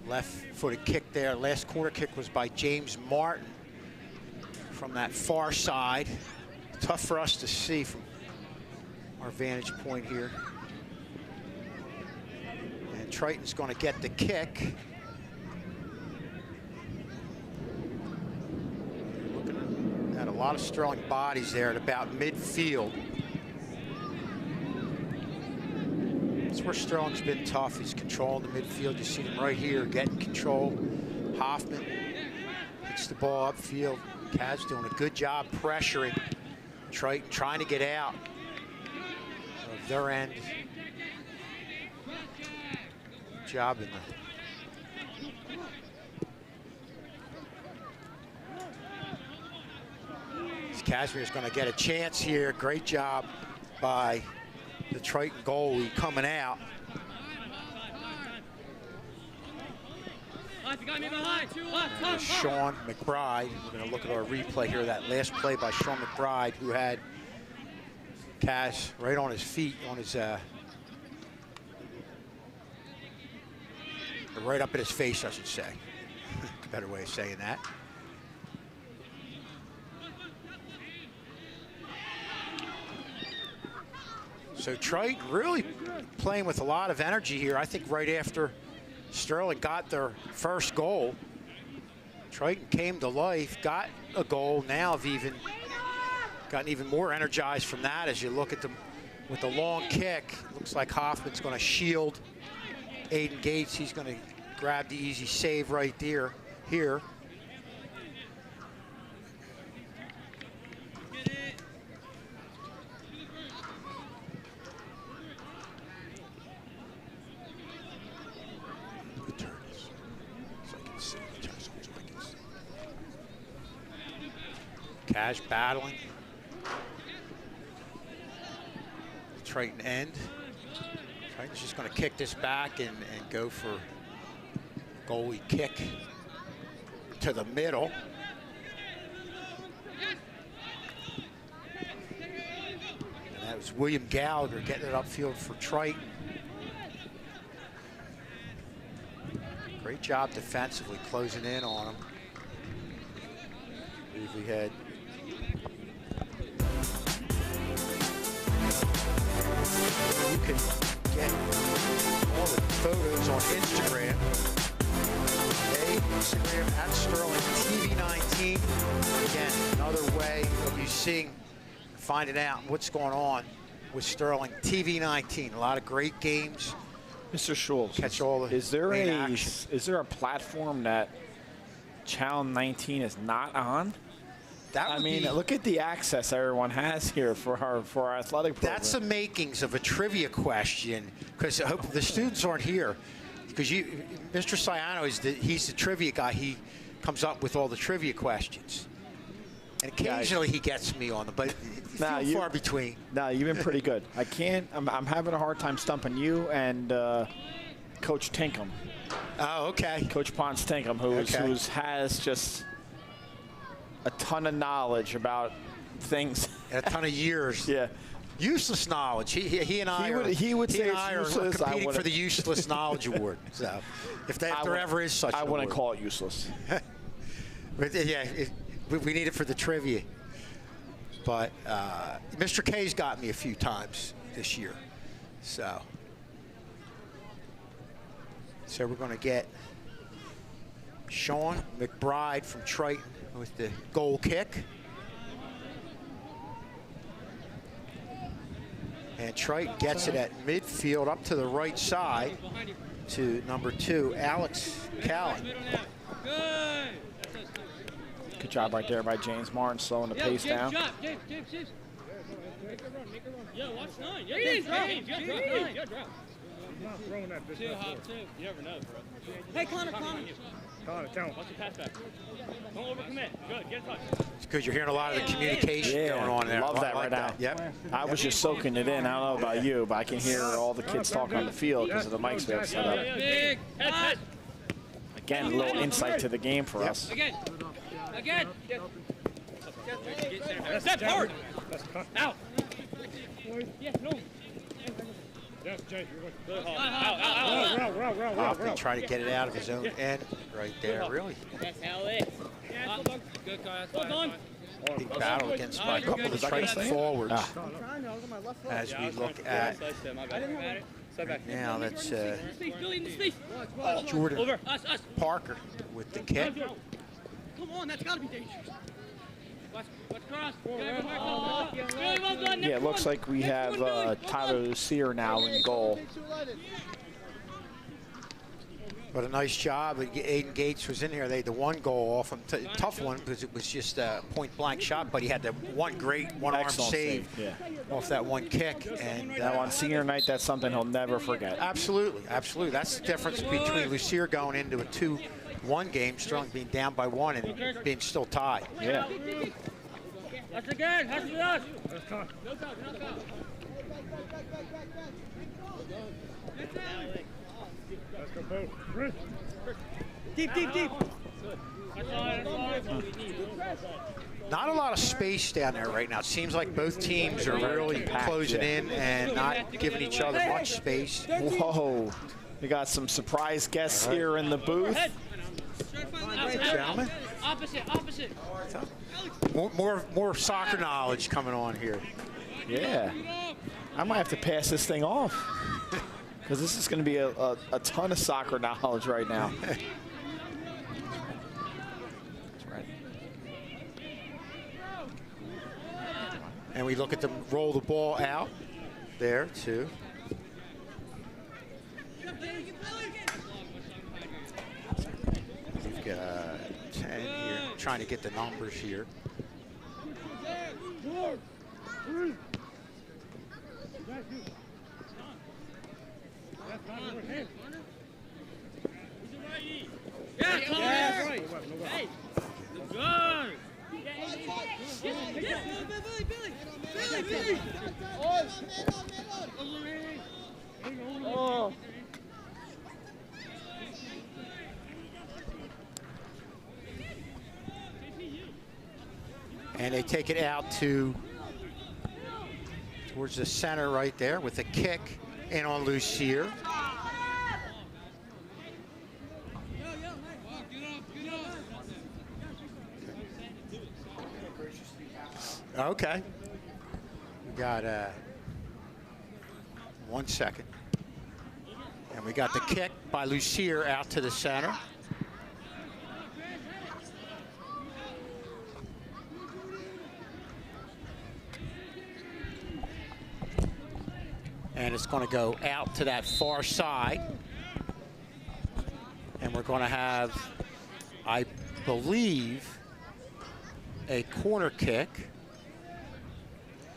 Left-footed kick there. Last corner kick was by James Martin from that far side. Tough for us to see from our vantage point here. And Triton's going to get the kick. Looking at a lot of Sterling bodies there at about midfield. That's where Sterling's been tough. He's controlling the midfield. You see him right here getting control. Hoffman hits the ball upfield. Kaz doing a good job pressuring Triton, trying to get out of their end. Good job in the... Casimir's going to get a chance here. Great job by the Triton goalie coming out. Sean McBride. We're going to look at our replay here. That last play by Sean McBride, who had Kaz right on his feet, on his right up at his face, I should say. Better way of saying that. So Triton really playing with a lot of energy here. I think right after Sterling got their first goal, Triton came to life, got a goal. Now have even gotten even more energized from that as you look at them with the long kick. Looks like Hoffman's going to shield Aiden Gates. He's going to grab the easy save right there. Here. Cash battling. Triton end. Triton's just going to kick this back and go for goalie kick to the middle. And that was William Gallagher getting it upfield for Triton. Great job defensively closing in on him. I believe we had you can get all the photos on Instagram. Hey, Instagram at Sterling TV19. Again, another way of you seeing, finding out what's going on with Sterling TV19. A lot of great games.
Mr. Schultz,
catch all the
is there a platform that Channel 19 is not on? I mean, look at the access everyone has here for our athletic program.
That's the makings of a trivia question, because I hope the students aren't here, because Mr. Ciano he's the trivia guy. He comes up with all the trivia questions, and occasionally he gets me on them, but far between.
No, you've been pretty good. I'm having a hard time stumping you and Coach Tinkham.
Oh, okay.
Coach Ponce Tinkham, who has just a ton of knowledge about things.
And a ton of years.
Yeah.
Useless knowledge. He and I are competing for the Useless Knowledge Award. So, if there ever is such an award.
I wouldn't call it useless.
But yeah, we need it for the trivia. But Mr. K's got me a few times this year. So we're going to get Sean McBride from Triton with the goal kick. And Triton gets it at midfield up to the right side to number 2, Alex Callan.
Good job right there by James Martin, slowing the pace down.
James. Make her run. Yeah, watch 9. Yeah, James, drop. I'm not throwing that bitch. You never know, bro. Hey, Connor. Tell him. Watch the pass back. Don't overcommit. Good, get in touch.
It's because you're hearing a lot of the communication going on there.
Love that right now.
Yep.
I was just soaking it in. I don't know about you, but I can hear all the kids talking on the field because of the mics we have set up.
Big head.
Again, a little insight to the game for us.
Again. Step forward. Out. Yeah, no.
Hoffman trying to get it out of his own end right there, really.
That's how it is. Good guy. Hold on.
Big battle against by a couple of the Triton forwards. As we look at now, that's Jordan Parker with the kick.
Come on, that's got to be dangerous.
Yeah, it looks like we have Tyler Lucier now in goal.
But a nice job. Aiden Gates was in here. They had the one goal off him. Tough one because it was just a point-blank shot, but he had the one-arm save off that one kick. And
that on senior night, that's something he'll never forget.
Absolutely. That's the difference between Lucier going into a 2-1 game, Sterling being down by 1 and being still tied.
Yeah.
That's again. Has to be us. Deep.
Not a lot of space down there right now. It seems like both teams are really closing in and not giving each other much space.
Whoa. We got some surprise guests here in the booth.
Gentlemen.
Opposite.
More soccer knowledge coming on here.
Yeah. I might have to pass this thing off because this is going to be a ton of soccer knowledge right now.
And we look at them roll the ball out there, too. We've got 10 here. Trying to get the numbers here.
Yeah, come on. Right. Hey, good. Billy. Oh.
And they take it out towards the center right there with a kick in on Lucier. Okay. We got 1 second. And we got the kick by Lucier out to the center. And it's going to go out to that far side. And we're going to have, I believe, a corner kick.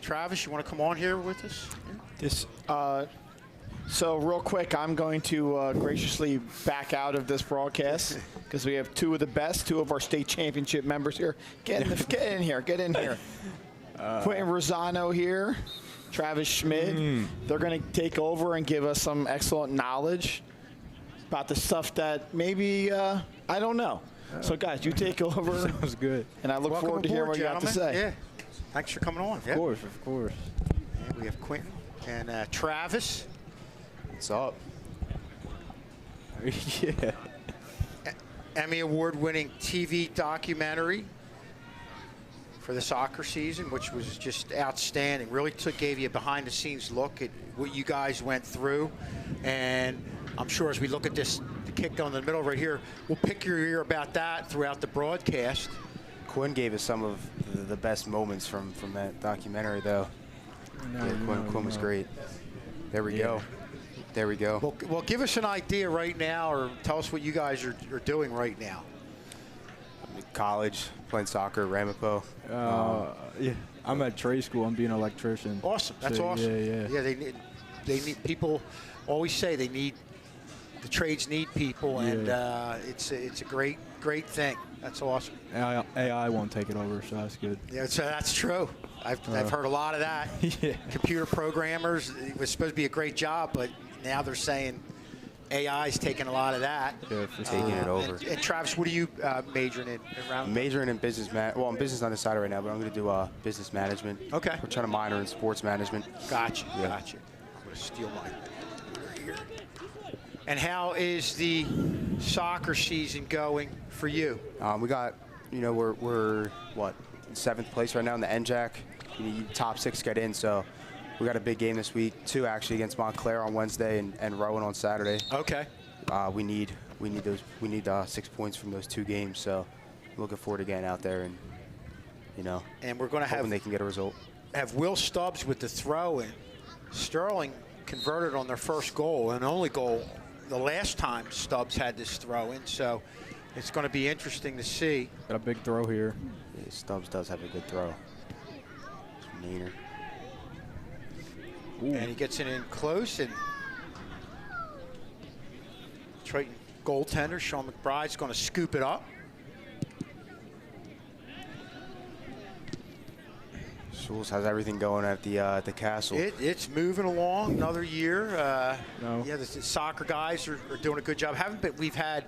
Travis, you want to come on here with us?
This, so real quick, I'm going to graciously back out of this broadcast because we have two of our state championship members here. Get in here. Quentin Rosano here, Travis Schmidt. They're going to take over and give us some excellent knowledge about the stuff that maybe, I don't know. So guys, you take over.
Sounds good.
And I look forward to hearing what you have to say.
Yeah. Thanks for coming on.
Of course.
And we have Quentin and Travis.
What's up? Yeah.
Emmy Award-winning TV documentary for the soccer season, which was just outstanding. Really gave you a behind-the-scenes look at what you guys went through. And I'm sure as we look at this, the kick down the middle right here, we'll pick your ear about that throughout the broadcast.
Quinn gave us some of the best moments from that documentary, though. Quinn was great. There we go.
Well, give us an idea right now, or tell us what you guys are doing right now.
College, playing soccer, Ramapo.
Yeah, I'm at trade school. I'm being an electrician.
Awesome. That's
so,
awesome.
Yeah.
They need people. Always say the trades need people, and it's a great thing. That's awesome.
AI won't take it over, so that's good.
Yeah, so that's true. I've heard a lot of that.
Yeah.
Computer programmers, it was supposed to be a great job, but now they're saying AI is taking a lot of that.
Yeah,
taking it over.
And Travis, what are you majoring in?
Majoring in business. Well, I'm business undecided right now, but I'm going to do business management.
Okay.
We're trying to minor in sports management.
Gotcha.
Yeah.
Gotcha. I'm going to steal mine here. And how is the soccer season going for you?
We got, we're what, 7th place right now in the NJAC. Top 6 get in, so we got a big game this week. 2 actually against Montclair on Wednesday and Rowan on Saturday.
Okay.
We need 6 points from those 2 games, so looking forward to getting out there and
and we're going to have
they can get a result.
Have Will Stubbs with the throw in. Sterling converted on their first goal and only goal the last time Stubbs had this throw in, so it's going to be interesting to see.
Got a big throw here.
Yeah, Stubbs does have a good throw. Meaner.
And he gets it in close, and Triton goaltender Sean McBride's going to scoop it up.
Schultz has everything going at the castle.
It's moving along another year.
No.
Yeah, the soccer guys are doing a good job. We've had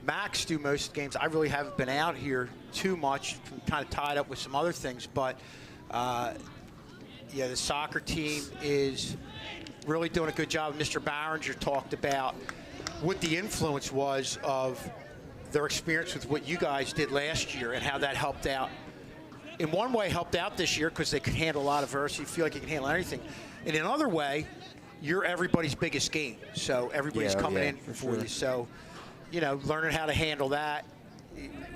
Max do most of the games. I really haven't been out here too much. I'm kind of tied up with some other things, but the soccer team is really doing a good job. Mr. Barringer talked about what the influence was of their experience with what you guys did last year and how that helped out. In one way, helped out this year because they could handle a lot of adversity, feel like you can handle anything. In another way, you're everybody's biggest game, so everybody's coming in for you. So, learning how to handle that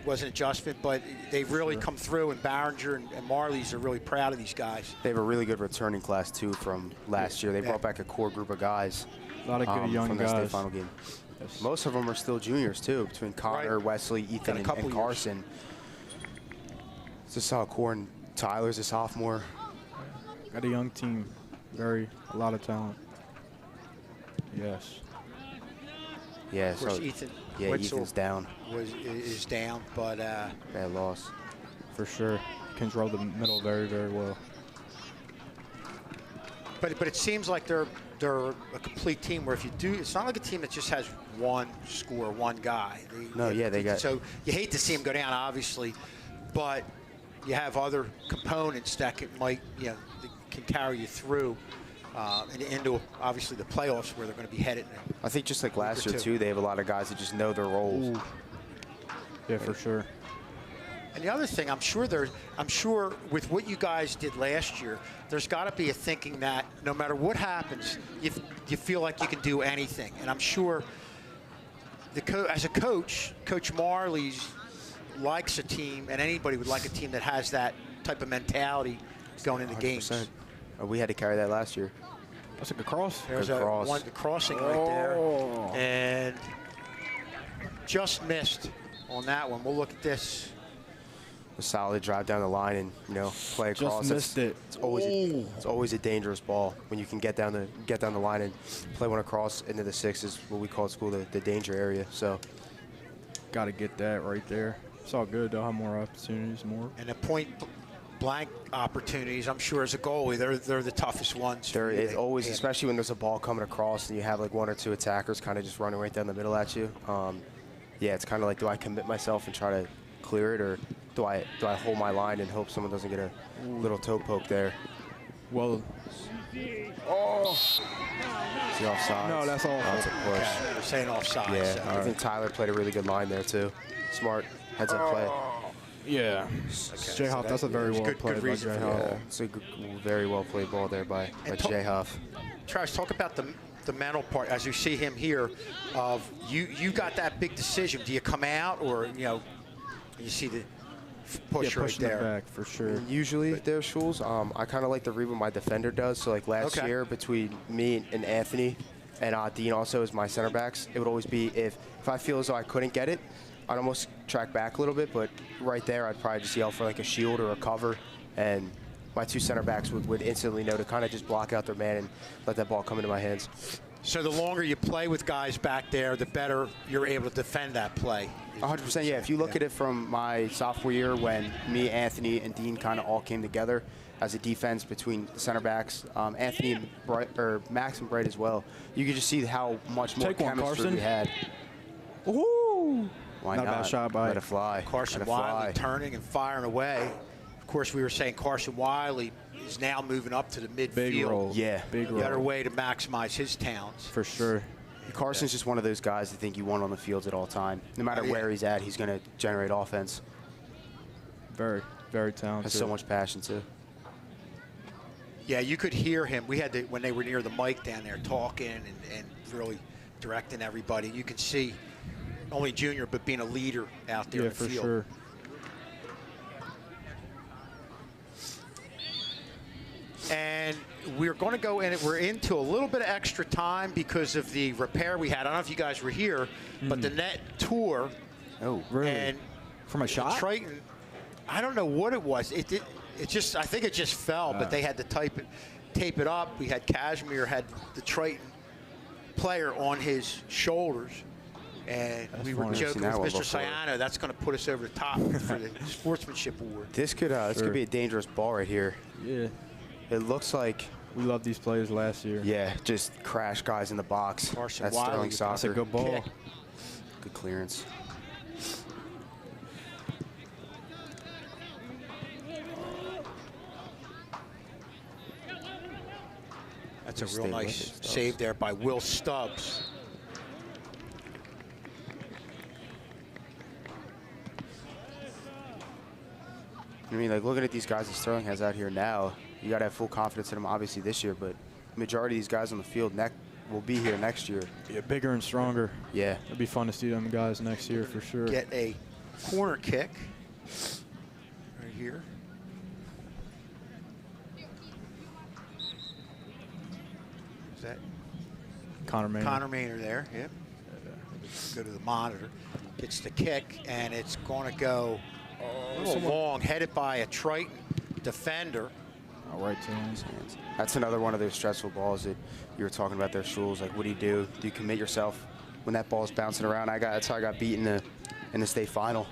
was an adjustment, but they've really come through, and Barringer and Marley's are really proud of these guys.
They have a really good returning class, too, from last year. They brought back a core group of guys.
A lot of good young
from
guys.
From the state final game. Yes. Most of them are still juniors, too, between Connor, Wesley, Ethan, and Carson. It's a solid core, and Tyler's a sophomore.
Got a young team. A lot of talent. Yes.
Yeah,
of course,
so
Ethan.
Yeah,
Witzel
Ethan's down.
Is down, but
bad loss.
For sure, control the middle very, very well.
But it seems like they're a complete team. Where if you do, it's not like a team that just has one scorer, one guy. They got. So you hate to see them go down, obviously, but you have other components that might that can carry you through. And into obviously the playoffs where they're going to be headed.
I think just like last year too, they have a lot of guys that just know their roles.
Ooh. Yeah, for sure.
And the other thing, I'm sure with what you guys did last year, there's got to be a thinking that no matter what happens, you feel like you can do anything. And I'm sure as a coach, Coach Marley likes a team, and anybody would like a team that has that type of mentality going into 100%. Games.
We had to carry that last year.
That's a good cross.
There's a crossing right there. And just missed on that one. We'll look at this.
A solid drive down the line and play across.
Just missed it.
It's always a dangerous ball when you can get down the line and play one across into the six is what we call at school the danger area. So
got to get that right there. It's all good. They'll have more opportunities, more.
And a point blank opportunities, I'm sure as a goalie, they're the toughest ones.
There is always, especially when there's a ball coming across and you have like one or two attackers kind of just running right down the middle at you. Yeah, it's kind of like, do I commit myself and try to clear it, or do I hold my line and hope someone doesn't get a little toe poke there?
Well,
is he offside?
No, that's all.
That's a push.
Okay. They're saying offside.
Yeah,
so.
I think Tyler played a really good line there too. Smart heads up play.
Yeah.
Okay.
J. Huff, that's a very well played by J. Huff.
Yeah, it's a very well played ball there by J. Huff.
Travis, talk about the mental part as you see him here. Of you got that big decision. Do you come out, or you see the push right there?
Back for sure.
Usually their schools, I kind of like to read what my defender does. So like last year between me and Anthony, and Dean also as my center backs, it would always be if I feel as though I couldn't get it, I'd almost track back a little bit, but right there I'd probably just yell for like a shield or a cover, and my two center backs would instantly know to kind of just block out their man and let that ball come into my hands.
So the longer you play with guys back there, the better you're able to defend that play.
100%, yeah. If you look at it from my sophomore year when me, Anthony, and Dean kind of all came together as a defense between the center backs, Anthony and Max and Bright as well, you could just see how much more chemistry we had.
Ooh!
Why not?
Not a bad shot by.
Let it fly.
Carson Wiley turning and firing away. Of course, we were saying Carson Wiley is now moving up to the midfield.
Big role.
Yeah.
Big role.
Better way to maximize his talents.
For sure.
Carson's just one of those guys that think you want on the fields at all time. No matter where he's at, he's going to generate offense.
Very, very talented.
Has so much passion, too.
Yeah, you could hear him. We had when they were near the mic down there talking and really directing everybody. You could see only junior, but being a leader out there in the field.
Yeah, for sure.
And we're going to go in. We're into a little bit of extra time because of the repair we had. I don't know if you guys were here, but the net tore.
Oh,
really?
And
from a shot?
Triton, I don't know what it was. I think it just fell, but they had to tape it up. We had Casimir had the Triton player on his shoulders. And we were joking with Mr. Sayano, that's going to put us over the top for the sportsmanship award.
This could be a dangerous ball right here.
Yeah.
It looks like
we loved these players last year.
Yeah, just crash guys in the box.
Carson
That's Sterling Soccer.
That's a good ball.
Kick.
Good clearance.
That's a real nice save there by Will Stubbs.
I mean, like, looking at these guys that Sterling has out here now, you got to have full confidence in them, obviously, this year, but majority of these guys on the field will be here next year.
Yeah, bigger and stronger.
Yeah.
It'll be fun to see them guys next year for sure.
Get a corner kick right here. Is that
Connor Maynard.
Connor Maynard there? Yep. Go to the monitor. Gets the kick, and it's going to go a little long, headed by a Triton defender.
All right to his
hands. That's another one of those stressful balls that you were talking about. Their Shules. Like, what do? Do you commit yourself when that ball's bouncing around? That's how I got beat in the state final.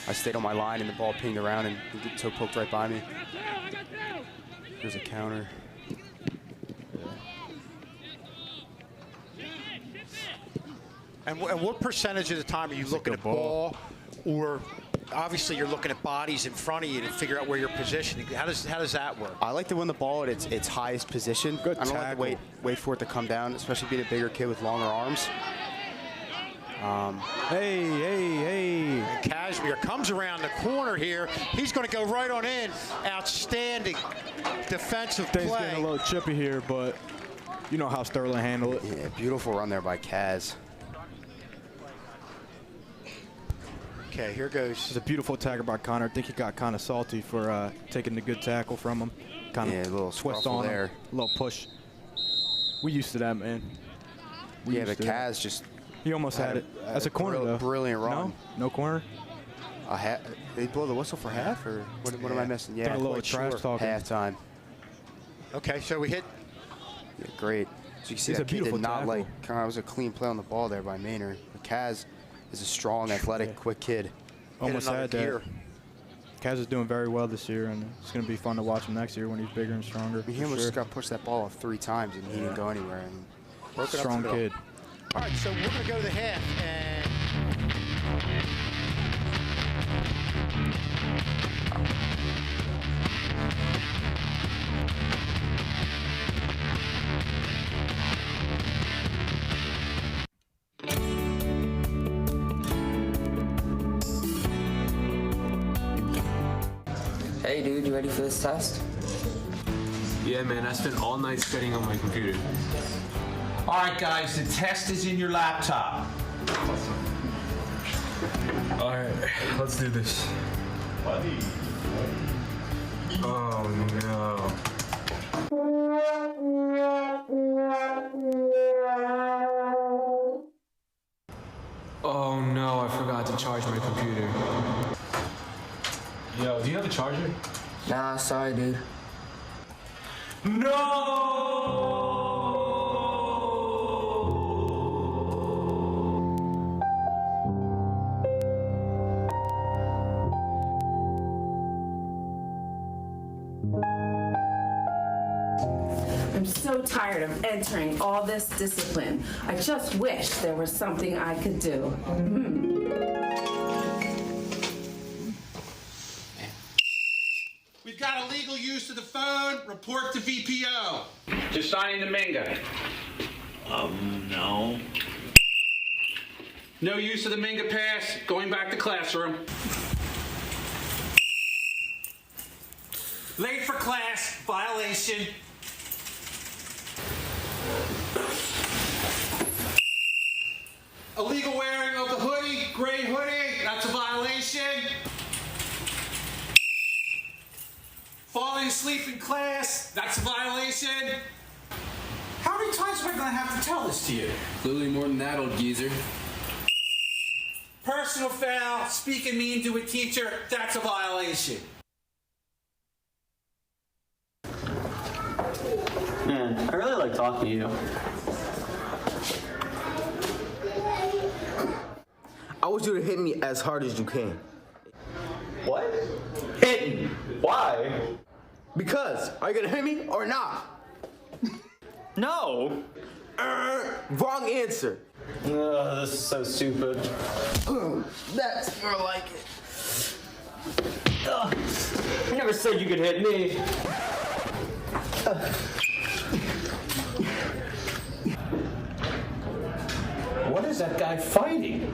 I stayed on my line, and the ball pinged around and toe poked right by me. Here's a counter.
And what percentage of the time are you looking at ball, or obviously you're looking at bodies in front of you to figure out where you're positioning? How does that work?
I like to win the ball at its highest position.
Good
I don't
tackle.
like to wait for it to come down, especially being a bigger kid with longer arms.
Hey. And Casimir comes around the corner here. He's going to go right on in. Outstanding defensive
Things
play.
getting a little chippy here, but you know how Sterling handled it.
Yeah, beautiful run there by Kaz.
Okay, here goes.
It's a beautiful tackle by Connor. I think he got kind of salty for taking the good tackle from him. Kind of
a little
twist
scruffle
on
there.
him, a little push. We used to that, man.
Yeah, but Kaz just.
He almost had it. That's a corner, though.
Brilliant run.
No corner.
They blow the whistle for half, or what am I missing? Yeah,
a little trash talking.
Halftime.
Okay, so we hit.
Yeah, great. So you can see
It's
that
a
kid did
beautiful
not
tackle.
it was a clean play on the ball there by Maynard. But Kaz is a strong, athletic, quick kid.
Almost had that.
Gear.
Kaz is doing very well this year, and it's going to be fun to watch him next year when he's bigger and stronger.
He almost just got pushed that ball off 3 times, and he didn't go anywhere. And
Strong kid.
All right, so we're going to go to the half, and
Hey dude, you ready for this test?
Yeah, man, I spent all night studying on my computer.
All right, guys, the test is in your laptop.
All right, let's do this. Oh, no. Oh, no, I forgot to charge my computer. Yo, do you have a charger?
Nah, sorry dude.
No!
I'm so tired of entering all this discipline. I just wish there was something I could do.
We've got illegal use of the phone. Report to VPO.
Just signing the Minga.
No. No use of the Minga pass. Going back to classroom. Late for class. Violation. Illegal wearing of the hoodie, gray hoodie, that's a violation. Falling asleep in class, that's a violation. How many times am I gonna have to tell this to you?
Literally more than that, old geezer.
Personal foul, speaking mean to a teacher, that's a violation.
Man, I really like talking to you.
I want you to hit me as hard as you can.
What?
Hit me!
Why?
Because, are you gonna hit me or not?
No!
Wrong answer.
This is so stupid.
That's more like it.
I never said you could hit me.
What is that guy fighting?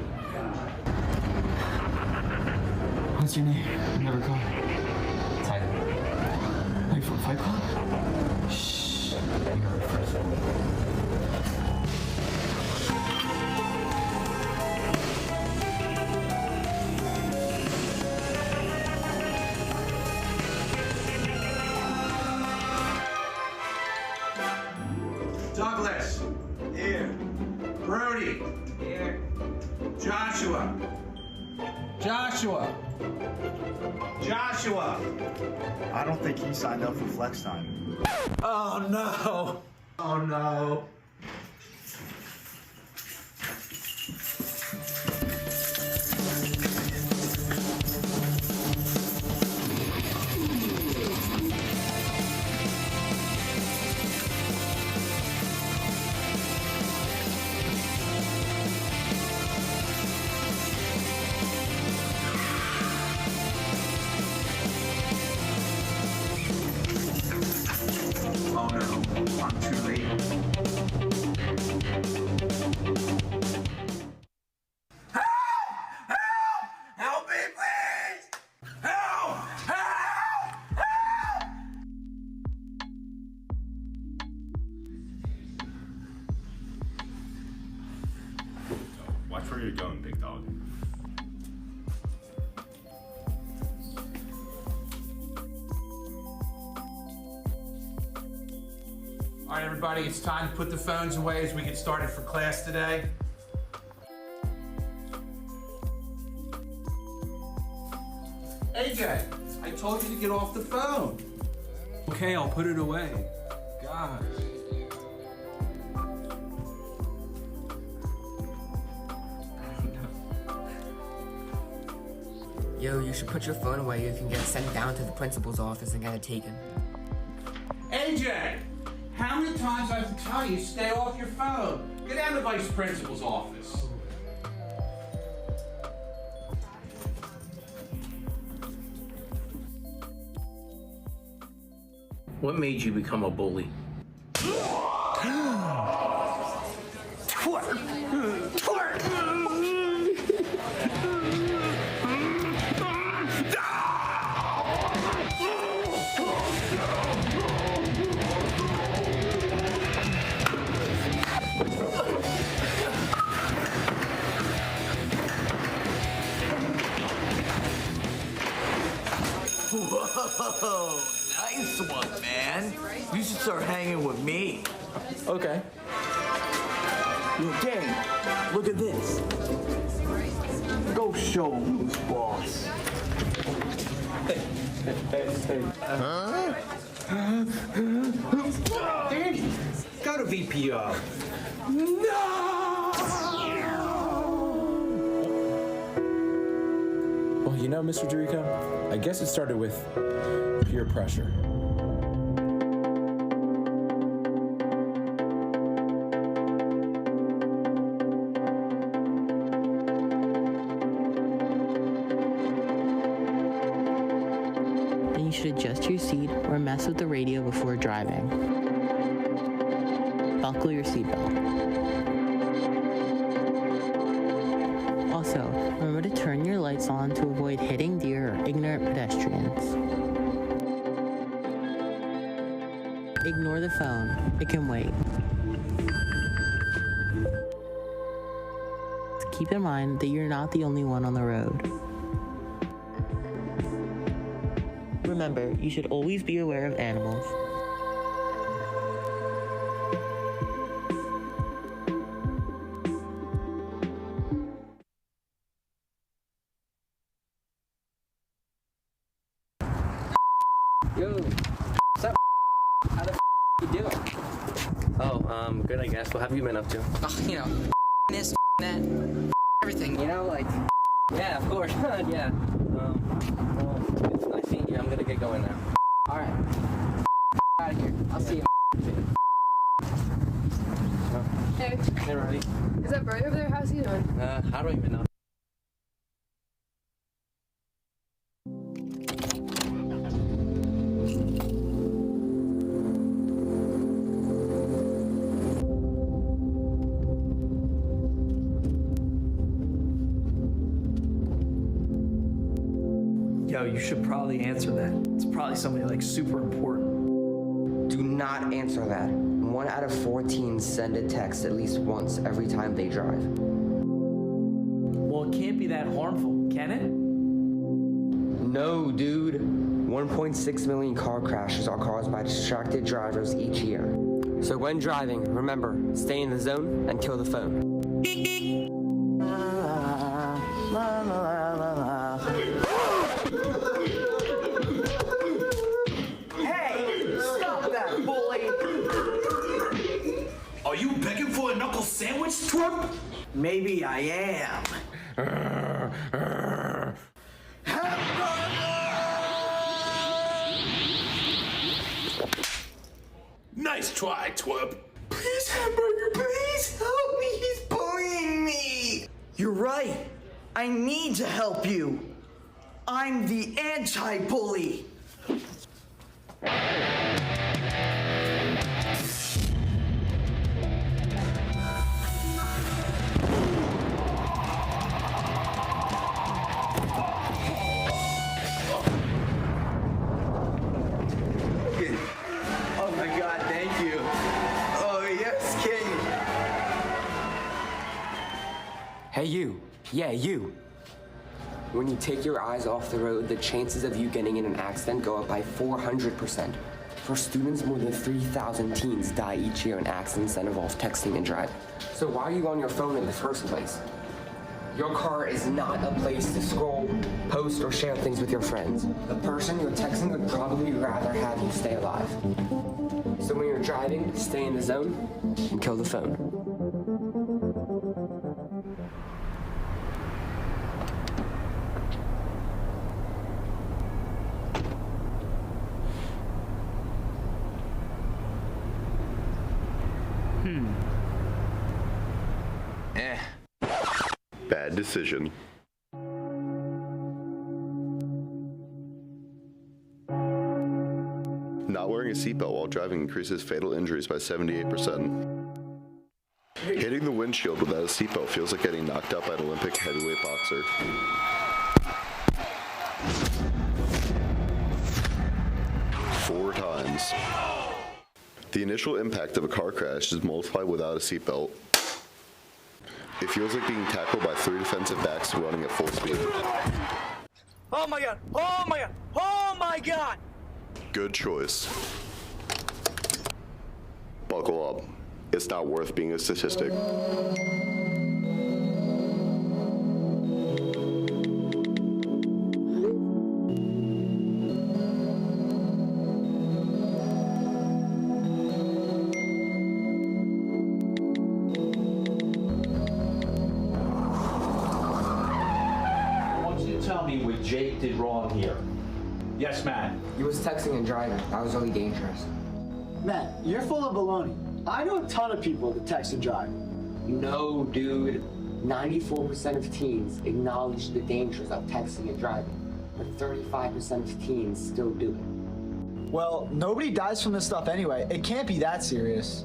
What's your name? I've never called. Titan. Are you from Fight Club? Shh. You heard it first.
Cody.
Here.
Joshua. Joshua. Joshua.
I don't think he signed up for flex time.
Oh no. Oh no. Oh no, I'm too late. Help me, please! Help! Help! Help!
Watch where you're going, big dog.
All right, everybody, it's time to put the phones away as we get started for class today. AJ, I told you to get off the phone.
Okay, I'll put it away. Gosh.
Yo, you should put your phone away. You can get sent down to the principal's office and get it taken.
AJ, how many times I have to tell you, stay off your phone? Get down to the vice principal's office.
What made you become a bully?
Whoa, nice one, man. You should start hanging with me.
Okay.
Yo, gang, look at this. Go show him who's boss.
Danny, go to VPO.
Well, you know, Mr. Jericho, I guess it started with peer pressure.
Then you should adjust your seat or mess with the radio before driving. Buckle your seatbelt. Also, remember to turn your lights on to avoid hitting deer or ignorant pedestrians. Ignore the phone. It can wait. Keep in mind that you're not the only one on the road. Remember, you should always be aware of animals.
Yo, what's up? How the you doing? Oh, good, I guess. What have you been up to?
Oh, you know, this, that, everything.
You know, like, yeah, of course, yeah. Well, it's nice seeing you. I'm gonna get going now.
All right. Out of here. I'll see you.
Hey.
Hey, Roddy.
Is that Brody over there? How's he doing?
I don't even know.
Yo, you should probably answer that. It's probably somebody like super important.
Do not answer that. 1 out of 4 teens send a text at least once every time they drive.
Well, it can't be that harmful, can it?
No, dude. 1.6 million car crashes are caused by distracted drivers each year. So when driving, remember, stay in the zone and kill the phone.
Hey, stop that, bully!
Are you begging for a knuckle sandwich, twerp?
Maybe I am.
Nice try, twerp.
Please, hamburger, please help me. He's bullying me. You're right. I need to help you. I'm the anti-bully.
Oh my God, thank you. Oh, yes, King.
Hey, you. Yeah, you. When you take your eyes off the road, the chances of you getting in an accident go up by 400%. For students, more than 3,000 teens die each year in accidents that involve texting and driving. So why are you on your phone in the first place? Your car is not a place to scroll, post, or share things with your friends. The person you're texting would probably rather have you stay alive. So when you're driving, stay in the zone and kill the phone.
Bad decision. Not wearing a seatbelt while driving increases fatal injuries by 78%. Hitting the windshield without a seatbelt feels like getting knocked out by an Olympic heavyweight boxer. Four times. The initial impact of a car crash is multiplied without a seatbelt. It feels like being tackled by 3 defensive backs running at full speed.
Oh my God! Oh my God! Oh my God!
Good choice. Buckle up. It's not worth being a statistic.
Tell me what Jake did wrong here. Yes, Matt.
He was texting and driving. That was really dangerous.
Matt, you're full of baloney. I know a ton of people that text and drive.
No, dude. 94% of teens acknowledge the dangers of texting and driving, but 35% of teens still do it.
Well, nobody dies from this stuff anyway. It can't be that serious.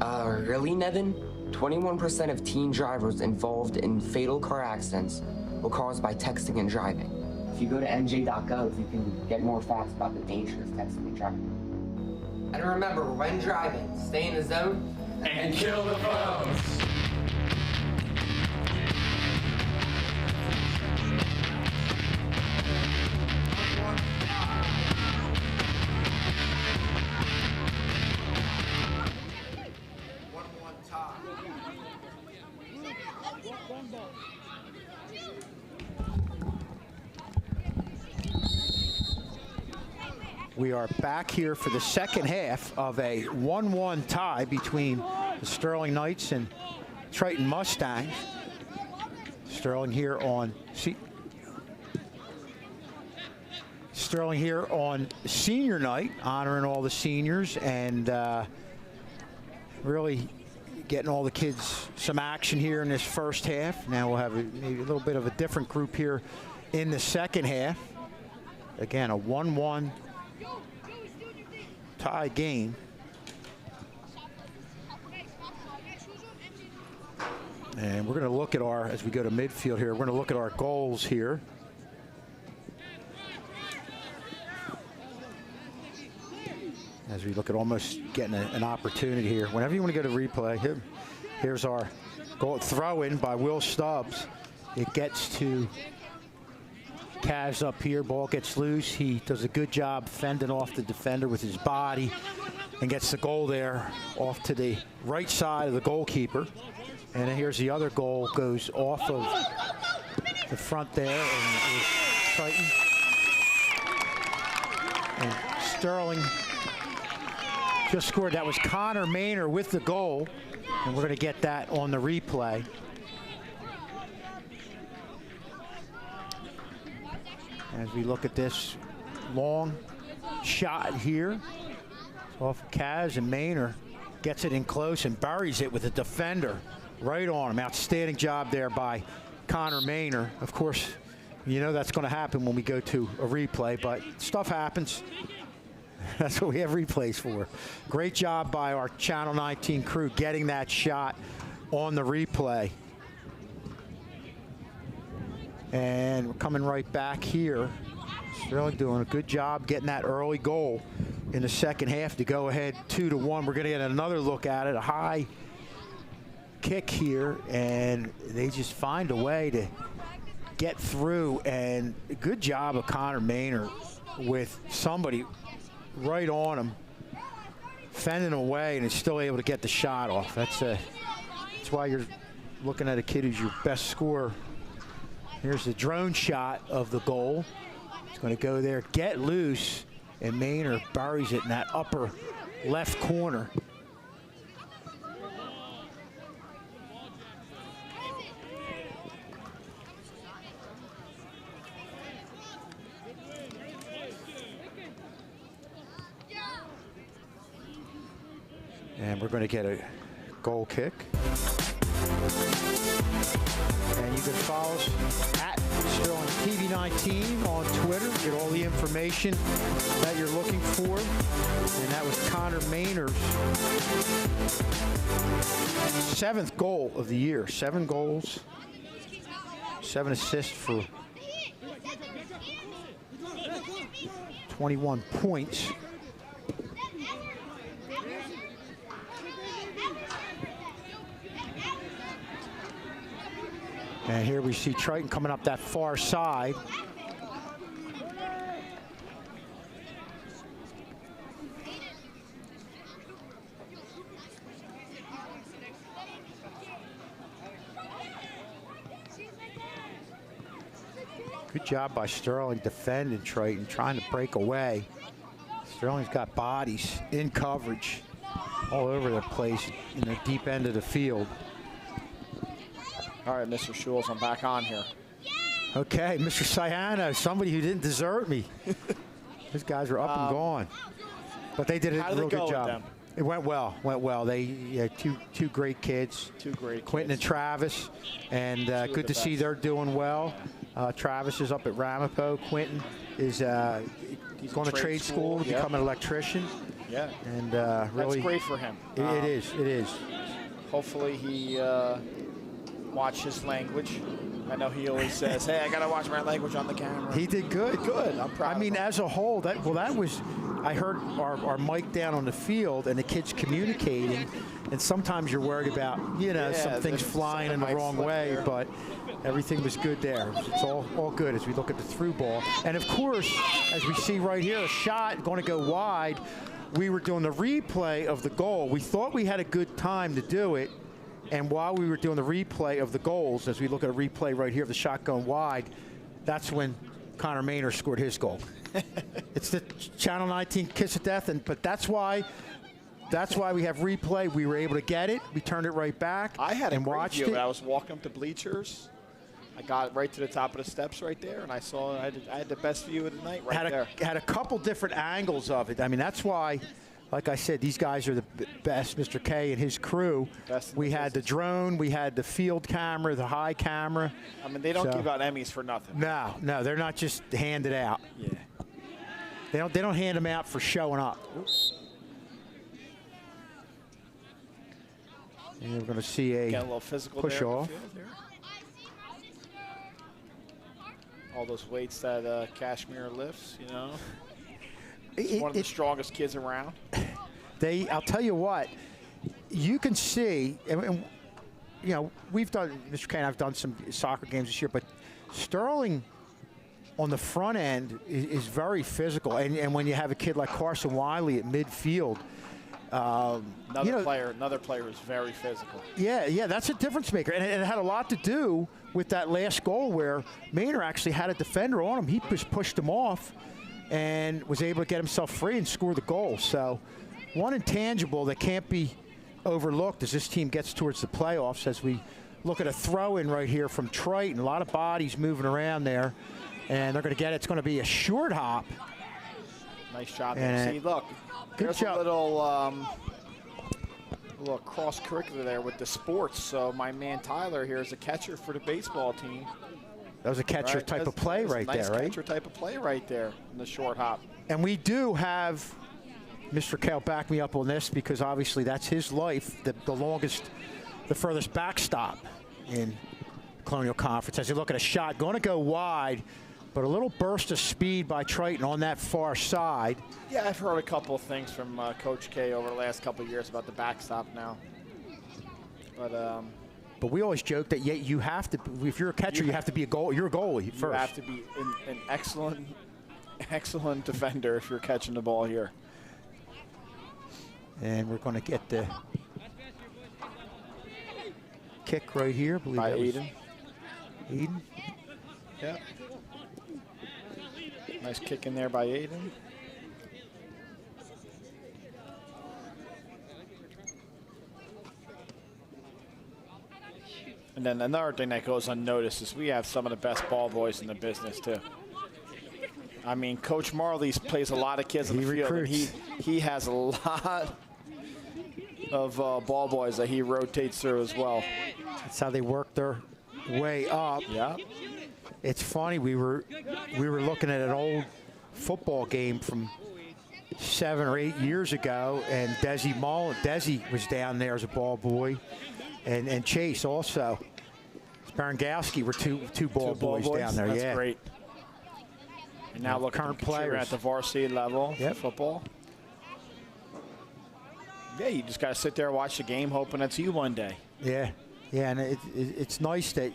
Really, Nevin? 21% of teen drivers involved in fatal car accidents were caused by texting and driving. If you go to nj.gov, you can get more facts about the danger of texting and driving. And remember, when driving, stay in the zone and kill the phones.
We are back here for the second half of a 1-1 tie between the Sterling Knights and Triton Mustangs. Sterling here on senior night, honoring all the seniors and really getting all the kids some action here in this first half. Now we'll have maybe a little bit of a different group here in the second half. Again, a 1-1 tie game. And we're going to look at as we go to midfield here, we're going to look at our goals here. As we look at almost getting an opportunity here. Whenever you want to go to replay, here's our goal throw in by Will Stubbs. It gets to Kaz up here, ball gets loose. He does a good job fending off the defender with his body and gets the goal there off to the right side of the goalkeeper. And then here's the other goal, goes off of the front there, and it was Triton. And Sterling just scored. That was Connor Maynor with the goal, and we're going to get that on the replay. As we look at this long shot here, off Kaz, and Maynor gets it in close and buries it with a defender right on him. Outstanding job there by Connor Maynor. Of course, you know that's going to happen when we go to a replay, but stuff happens. That's what we have replays for. Great job by our Channel 19 crew getting that shot on the replay. And we're coming right back here. Sterling doing a good job getting that early goal in the second half to go ahead 2-1. We're going to get another look at it. A high kick here, and they just find a way to get through. And a good job of Connor Maynor with somebody right on him, fending away, and is still able to get the shot off. That's why you're looking at a kid who's your best scorer. Here's the drone shot of the goal. It's going to go there, get loose, and Maynor buries it in that upper left corner. And we're going to get a goal kick. And you can follow us at Sterling TV19 on Twitter. Get all the information that you're looking for. And that was Connor Maynor's 7th goal of the year. 7 goals, 7 assists for 21 points. And here we see Triton coming up that far side. Good job by Sterling defending Triton, trying to break away. Sterling's got bodies in coverage all over the place in the deep end of the field.
All right, Mr. Schultz, I'm back on here.
Okay, Mr. Sayano, somebody who didn't desert me. These guys were up and gone. But they did a real good job. It went well, They had two great kids. Quentin and Travis. And good to see they're doing well. Travis is up at Ramapo. Quentin is going to trade school to become an electrician.
Yeah.
And
that's
really,
great for him.
It is.
Hopefully he watch his language. I know he always says, hey, I got to watch my language on the camera.
He did good.
Good. I'm proud
I mean,
of him.
as a whole, that was, I heard our mic down on the field and the kids communicating, and sometimes you're worried about, some things flying in the wrong way, there. But everything was good there. It's all good as we look at the through ball. And of course, as we see right here, a shot going to go wide. We were doing the replay of the goal. We thought we had a good time to do it. And while we were doing the replay of the goals, as we look at a replay right here of the shot going wide, that's when Connor Maynor scored his goal. It's the Channel 19 kiss of death, but that's why we have replay. We were able to get it. We turned it right back.
I had a great
watched
view.
it.
I was walking up the bleachers. I got right to the top of the steps right there, and I saw I had the best view of the night there.
Had a couple different angles of it. I mean, that's why. Like I said, these guys are the best, Mr. K and his crew. We had the drone, we had the field camera, the high camera.
I mean, they don't give out Emmys for nothing.
No, they're not just handed out.
Yeah.
They don't hand them out for showing up. And we're going to see a
little physical
push
there
off.
All those weights that Kashmir lifts, He's one of the strongest kids around.
I'll tell you what, you can see, and we've done, Mr. Kane, I've done some soccer games this year, but Sterling on the front end is very physical. And when you have a kid like Carson Wiley at midfield,
Another player who's very physical.
Yeah, that's a difference maker. And it had a lot to do with that last goal where Maynard actually had a defender on him. He pushed him off and was able to get himself free and score the goal. So one intangible that can't be overlooked as this team gets towards the playoffs, as we look at a throw-in right here from Triton. A lot of bodies moving around there, and they're going to get it. It's going to be a short hop.
Nice job.
And
see, look, there's
job.
a little cross-curricular there with the sports. So my man Tyler here is a catcher for the baseball team.
That was a catcher type of play right there, right?
Nice catcher type of play right there in the short hop.
And we do have Mr. Kale back me up on this, because obviously that's his life, the furthest backstop in Colonial Conference. As you look at a shot, going to go wide, but a little burst of speed by Triton on that far side.
Yeah, I've heard a couple of things from Coach K over the last couple of years about the backstop now.
But we always joke that you have to, if you're a catcher, you have to be you're a goalie first.
You have to be an excellent defender if you're catching the ball here.
And we're going to get the kick right here. I believe
by
that was
Eden.
Eden.
Yeah. Nice kick in there by Aiden. And then another thing that goes unnoticed is we have some of the best ball boys in the business too. I mean, Coach Marley plays a lot of kids in the field, and he has a lot of ball boys that he rotates through as well.
That's how they work their way up.
Yeah.
It's funny, we were looking at an old football game from 7 or 8 years ago, and Desi was down there as a ball boy, and Chase also. Sparangowski were two ball boys down there.
That's great. And now look
current
at them players at the varsity level football. Yeah, you just got to sit there and watch the game, hoping it's you one day.
Yeah, and it's nice that,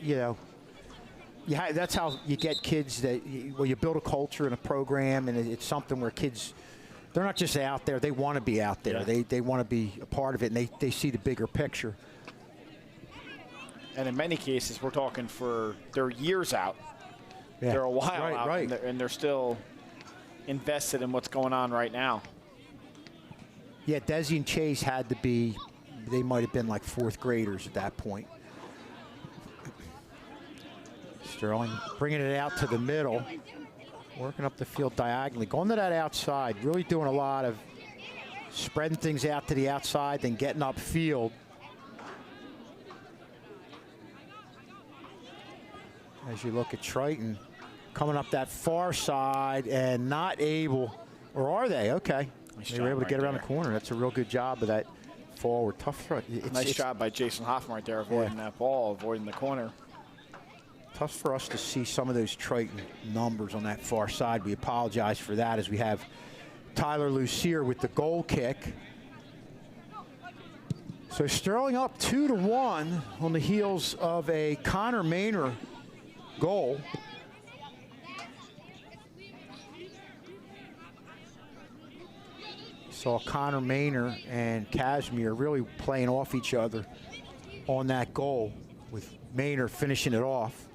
that's how you get kids you build a culture and a program, and it's something where kids, they're not just out there, they want to be out there. Yeah. They want to be a part of it, and they see the bigger picture.
And in many cases, we're talking they're years out. Yeah. They're a while out, and they're still invested in what's going on right now.
Yeah, Desi and Chase had to be, they might have been like 4th graders at that point. Sterling bringing it out to the middle, working up the field diagonally, going to that outside, really doing a lot of spreading things out to the outside, then getting upfield. As you look at Triton coming up that far side and not able, or are they? Okay. They were able to get around the corner. That's a real good job of that forward. Tough throw.
Nice job by Jason Hoffman right there, avoiding that ball, avoiding the corner.
Tough for us to see some of those Triton numbers on that far side. We apologize for that, as we have Tyler Lucier with the goal kick. So Sterling up 2-1 on the heels of a Connor Maynard goal. Saw Connor Maynard and Casimir really playing off each other on that goal, with Maynard finishing it off.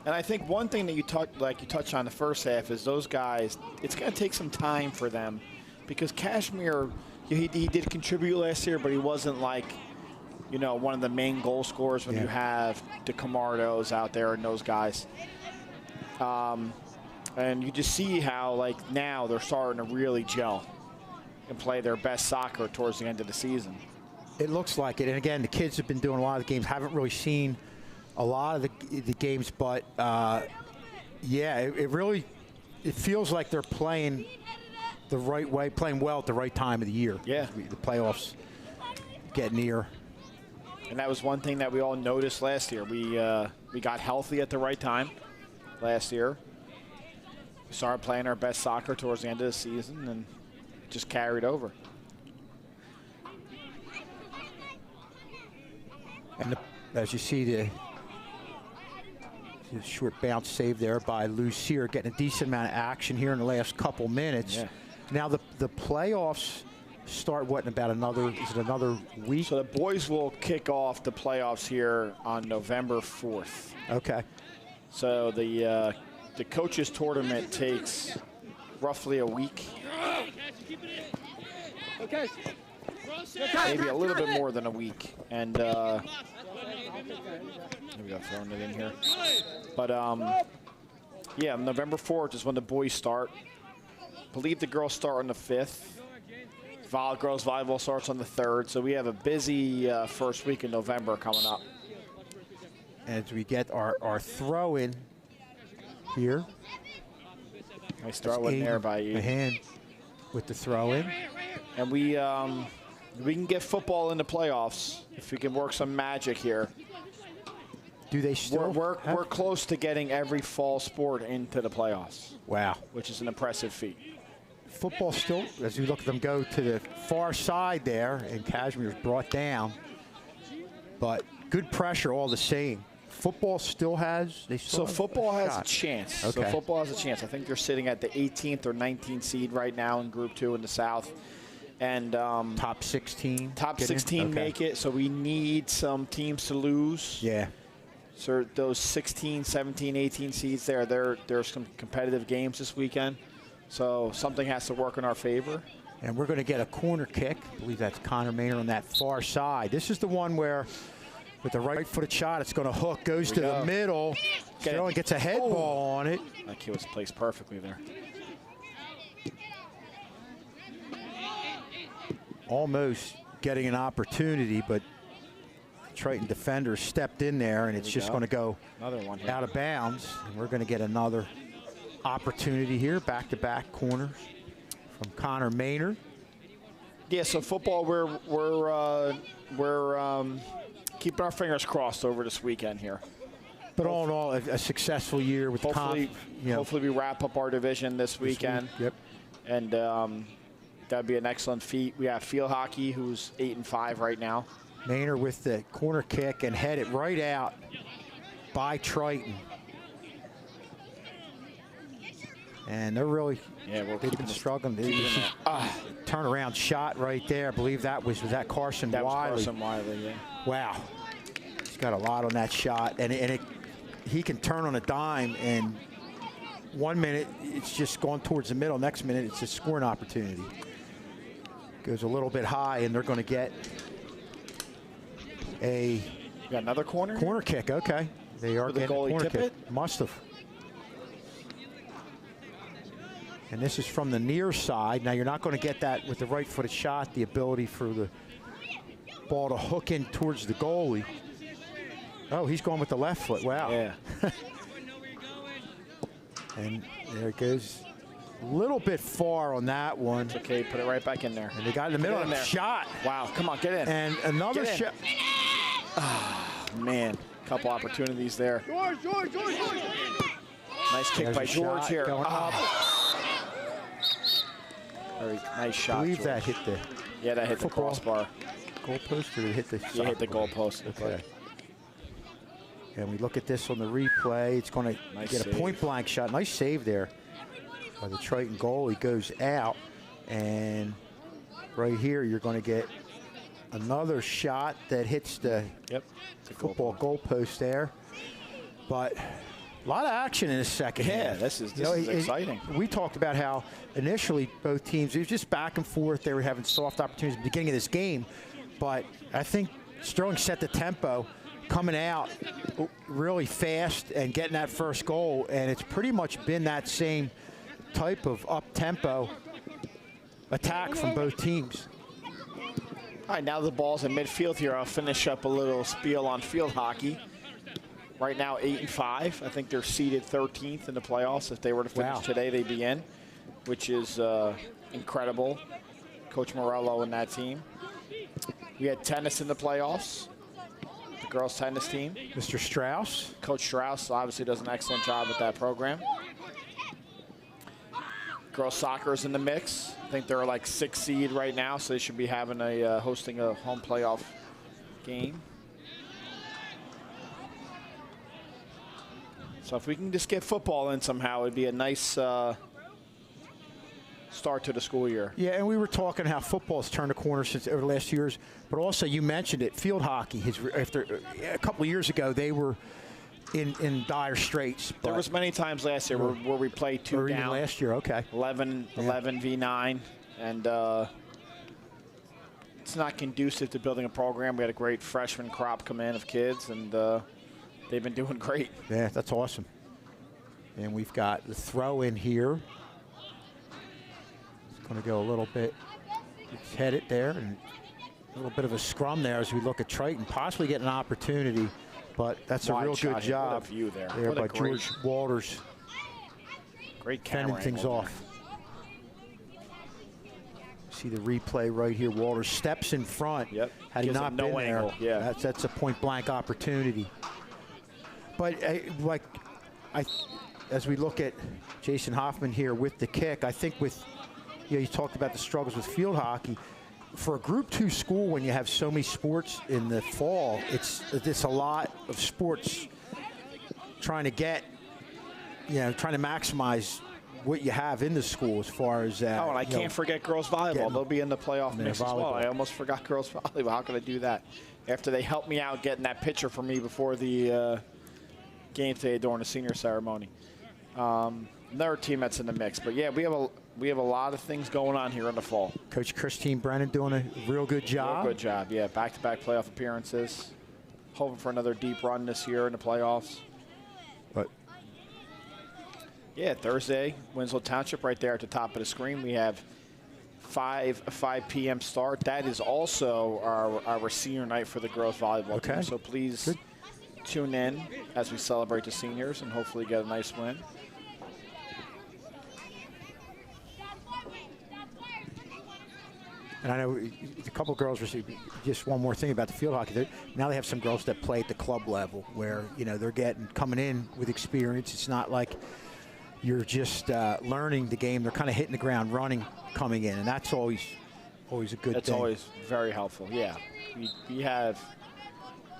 And I think one thing that you touched on the first half is those guys, it's going to take some time for them, because Casimir, he did contribute last year, but he wasn't like, one of the main goal scorers when you have the Camardos out there and those guys. And you just see how, now they're starting to really gel and play their best soccer towards the end of the season.
It looks like it. And again, the kids have been doing a lot of the games, haven't really seen a lot of the games, but it feels like they're playing the right way, playing well at the right time of the year.
Yeah.
The playoffs get near.
And that was one thing that we all noticed last year. We got healthy at the right time last year. We started playing our best soccer towards the end of the season, and it just carried over.
And as you see, the short bounce save there by Lucier, getting a decent amount of action here in the last couple minutes.
Yeah.
Now the playoffs start what in about another, is it another week?
So the boys will kick off the playoffs here on November 4th.
Okay.
So the coaches tournament takes roughly a week.
Okay.
Maybe a little bit more than a week. And maybe I've thrown it in here. But yeah, November 4th is when the boys start. I believe the girls start on the 5th. Girls volleyball starts on the 3rd. So we have a busy first week in November coming up.
As we get our throw-in here.
Nice throw in there by you.
A hand with the throw-in.
And we can get football in the playoffs if we can work some magic here.
Do they still?
We're close to getting every fall sport into the playoffs.
Wow.
Which is an impressive feat.
Football still, as we look at them go to the far side there, and Kashmir's brought down. But good pressure all the same. Football still has.
Football has a chance.
Okay.
So football has a chance. I think they're sitting at the 18th or 19th seed right now in Group 2 in the South. And
top 16.
Top 16 make it. So we need some teams to lose.
Yeah.
So those 16, 17, 18 seeds there's some competitive games this weekend. So something has to work in our favor.
And we're going to get a corner kick. I believe that's Connor Maynard on that far side. This is the one where, with the right-footed shot, it's going to hook, goes to the middle. Sterling gets a head ball on it.
That kid was placed perfectly there.
Almost getting an opportunity, but Triton defender stepped in there, and it's just going to go out of bounds. And we're going to get another opportunity here, back-to-back corners from Connor Maynard.
Yeah, so football, we're keeping our fingers crossed over this weekend here.
But all in all, a successful year with
hopefully we wrap up our division this weekend.
Yep.
And that'd be an excellent feat. We have field hockey, who's 8-5 right now.
Maynard with the corner kick and headed right out by Triton. And they're really, they've been struggling. Turnaround shot right there. I believe that was that Carson Wiley?
That was Carson Wiley, yeah.
Wow. He's got a lot on that shot. And he can turn on a dime, and 1 minute it's just going towards the middle. Next minute it's a scoring opportunity. Goes a little bit high, and they're going to get
you got another corner?
Corner kick, okay. They are getting a corner kick. Must have. And this is from the near side. Now, you're not going to get that with the right-footed shot, the ability for the ball to hook in towards the goalie. Oh, he's going with the left foot. Wow.
Yeah.
And there it goes. A little bit far on that one.
It's okay, put it right back in there.
And they got in the middle of the shot.
Wow, come on, get in.
And another shot.
Oh, man, couple opportunities there.
George.
Nice kick by George here.
Going up.
Very nice shot.
I believe
George.
that hit the
that hit the crossbar.
Goalpost, or did it hit the
Yeah, hit the goalpost.
Okay. And we look at this on the replay. It's going to get a point-blank shot. Nice save there by the Triton goalie. Goes out. And right here, you're going to get another shot that hits the football goalpost there. But a lot of action in the second half.
Yeah, this is exciting.
We talked about how initially both teams, it was just back and forth. They were having soft opportunities at the beginning of this game. But I think Sterling set the tempo, coming out really fast and getting that first goal. And it's pretty much been that same type of up-tempo attack from both teams.
All right, now the ball's in midfield here. I'll finish up a little spiel on field hockey. Right now, 8-5. I think they're seeded 13th in the playoffs. If they were to finish today, they'd be in, which is incredible. Coach Morello and that team. We had tennis in the playoffs. The girls' tennis team.
Mr. Strauss.
Coach Strauss obviously does an excellent job with that program. Girls soccer is in the mix. I think they're like 6th seed right now, so they should be having hosting a home playoff game. So if we can just get football in somehow, it'd be a nice start to the school year.
Yeah, and we were talking how football's turned a corner since over the last years, but also you mentioned it, field hockey. After a couple of years ago, they were in dire straits.
There was many times last year where we played two down.
Even last year, okay.
11 v9, and it's not conducive to building a program. We had a great freshman crop come in of kids, and they've been doing great.
Yeah, that's awesome. And we've got the throw in here. It's going to go a little bit. It's headed there, and a little bit of a scrum there as we look at Triton possibly getting an opportunity. But that's a real good job.
What a view there.
There by George Walters.
Great camera
fending things
angle
off. See the replay right here. Walters steps in front.
Yep.
Had he
Gives
not
him
been
no
there,
angle. Yeah.
that's a point blank opportunity. But as we look at Jason Hoffman here with the kick, I think you talked about the struggles with field hockey. For a Group 2 school, when you have so many sports in the fall, it's a lot of sports trying to trying to maximize what you have in the school as far as
and I can't forget girls volleyball. They'll be in the playoff mix as well. I almost forgot girls volleyball. How could I do that? After they helped me out getting that picture for me before the game today during the senior ceremony. Another team that's in the mix. But yeah, we have a lot of things going on here in the fall.
Coach Christine Brennan doing a real good job.
Real good job, yeah. Back-to-back playoff appearances. Hoping for another deep run this year in the playoffs.
But
yeah, Thursday, Winslow Township right there at the top of the screen. We have 5 p.m. start. That is also our senior night for the girls volleyball team. So please tune in as we celebrate the seniors and hopefully get a nice win.
And I know a couple of girls received just one more thing about the field hockey. Now they have some girls that play at the club level where, they're coming in with experience. It's not like you're just learning the game. They're kind of hitting the ground running coming in, and that's always a good thing.
That's always very helpful, yeah. We have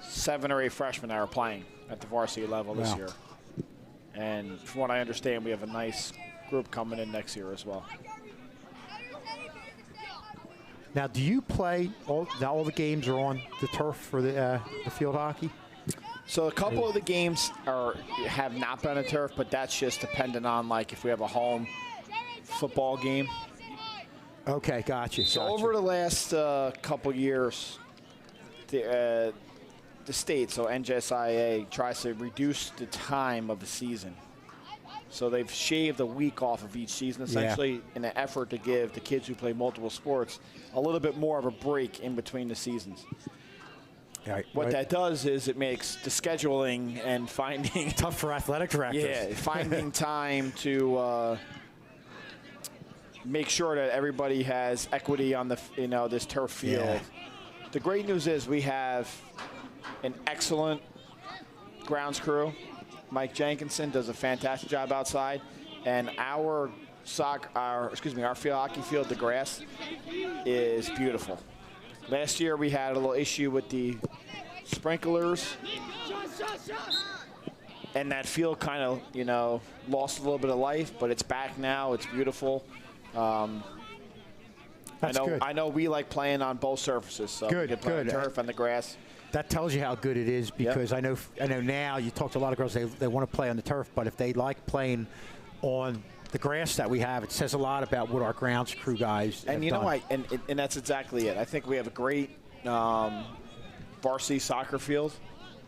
7 or 8 freshmen that are playing at the varsity level this year. And from what I understand, we have a nice group coming in next year as well.
Now, do you play all the games are on the turf for the field hockey?
So a couple of the games have not been on turf, but that's just dependent on if we have a home football game.
Okay, gotcha.
So over the last couple years, the state, so NJSIA, tries to reduce the time of the season. So they've shaved a week off of each season, essentially, in an effort to give the kids who play multiple sports a little bit more of a break in between the seasons. What that does is it makes the scheduling and finding
tough for athletic directors.
Yeah, finding time to make sure that everybody has equity on the this turf field. Yeah. The great news is we have an excellent grounds crew. Mike Jenkinson does a fantastic job outside, and our field hockey field, the grass, is beautiful. Last year we had a little issue with the sprinklers, and that field kind of, lost a little bit of life, but it's back now. It's beautiful. I know we like playing on both surfaces, so we can play on the turf and the grass.
That tells you how good it is because I know now you talk to a lot of girls, they want to play on the turf, but if they like playing on the grass that we have, it says a lot about what our grounds crew guys have done.
And that's exactly it. I think we have a great varsity soccer field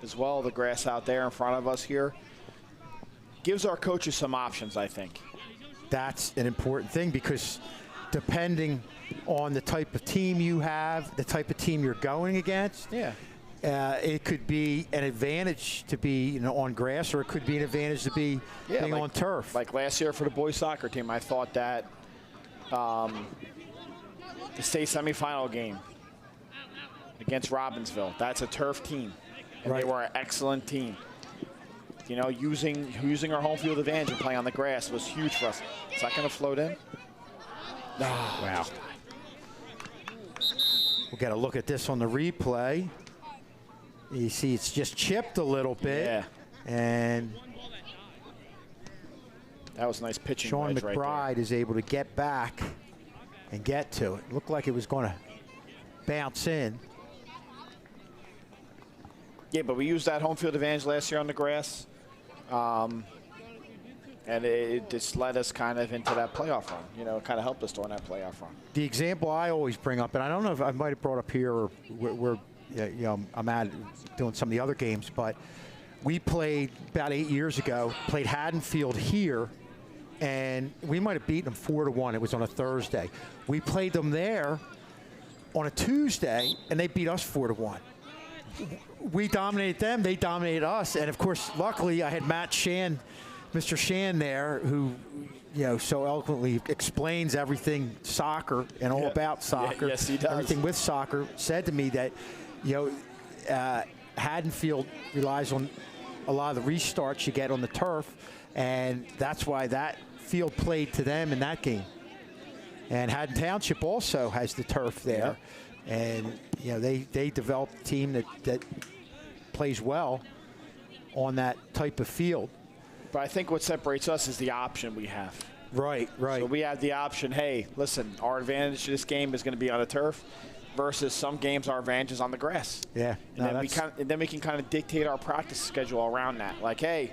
as well. The grass out there in front of us here gives our coaches some options, I think.
That's an important thing because depending on the type of team you have, the type of team you're going against, it could be an advantage to be on grass, or it could be an advantage to be being on turf.
Like last year for the boys soccer team, I thought that the state semifinal game against Robbinsville, that's a turf team, and they were an excellent team. Using our home field advantage and playing on the grass was huge for us. Is that going to float in?
Wow. We'll get a look at this on the replay. You see it's just chipped a little bit.
Yeah.
And
That was a nice pitching
Sean
wedge right
McBride is able to get back and get to it. Looked like it was going to bounce in.
Yeah, but we used that home field advantage last year on the grass. And it just led us kind of into that playoff run. You know, it kind of helped us during that playoff run.
The example I always bring up, and I don't know if I might have brought up here or where you know, I'm at doing some of the other games, but we played about 8 years ago, played Haddonfield here, and we might have beaten them 4-1. It was on a Thursday. We played them there on a Tuesday, and they beat us 4-1. We dominated them, they dominated us, and of course, luckily, I had Matt Shan, Mr. Shan there, who, you know, so eloquently explains everything soccer and all about soccer.
Yes, he does.
Everything with soccer, said to me that, you know, Haddonfield relies on a lot of the restarts you get on the turf, and that's why that field played to them in that game. And Haddon Township also has the turf there. And, you know, they developed a team that plays well on that type of field.
But I think what separates us is the option we have.
Right, right.
So we have the option, hey, listen, our advantage to this game is going to be on the turf versus some games our advantage is on the grass.
Yeah.
And then we can kind of dictate our practice schedule around that. Like, hey,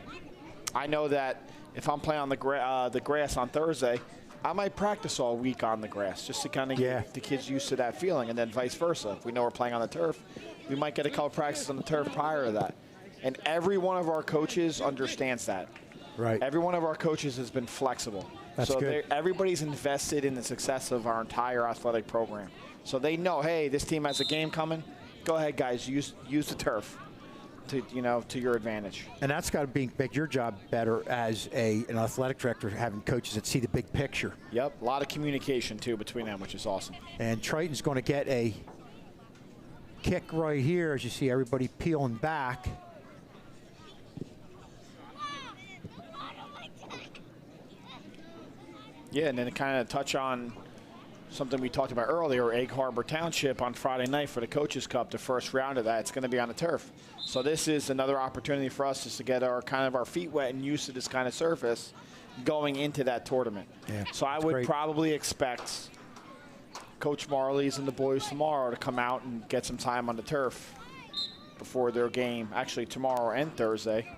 I know that if I'm playing on the grass on Thursday, I might practice all week on the grass just to kind of get the kids used to that feeling, and then vice versa. If we know we're playing on the turf, we might get a couple practices on the turf prior to that. And every one of our coaches understands that.
Right.
Every one of our coaches has been flexible.
That's good.
Everybody's invested in the success of our entire athletic program. So they know, hey, this team has a game coming. Go ahead, guys, use the turf to your advantage.
And that's got to make your job better as an athletic director, having coaches that see the big picture.
Yep, a lot of communication, too, between them, which is awesome.
And Triton's going to get a kick right here, as you see everybody peeling back.
Yeah, and then to kind of touch on something we talked about earlier, Egg Harbor Township on Friday night for the Coaches Cup, the first round of that, it's going to be on the turf. So this is another opportunity for us just to get our feet wet and used to this kind of surface going into that tournament.
Yeah,
so I would probably expect Coach Marley's and the boys tomorrow to come out and get some time on the turf before their game, actually tomorrow and Thursday.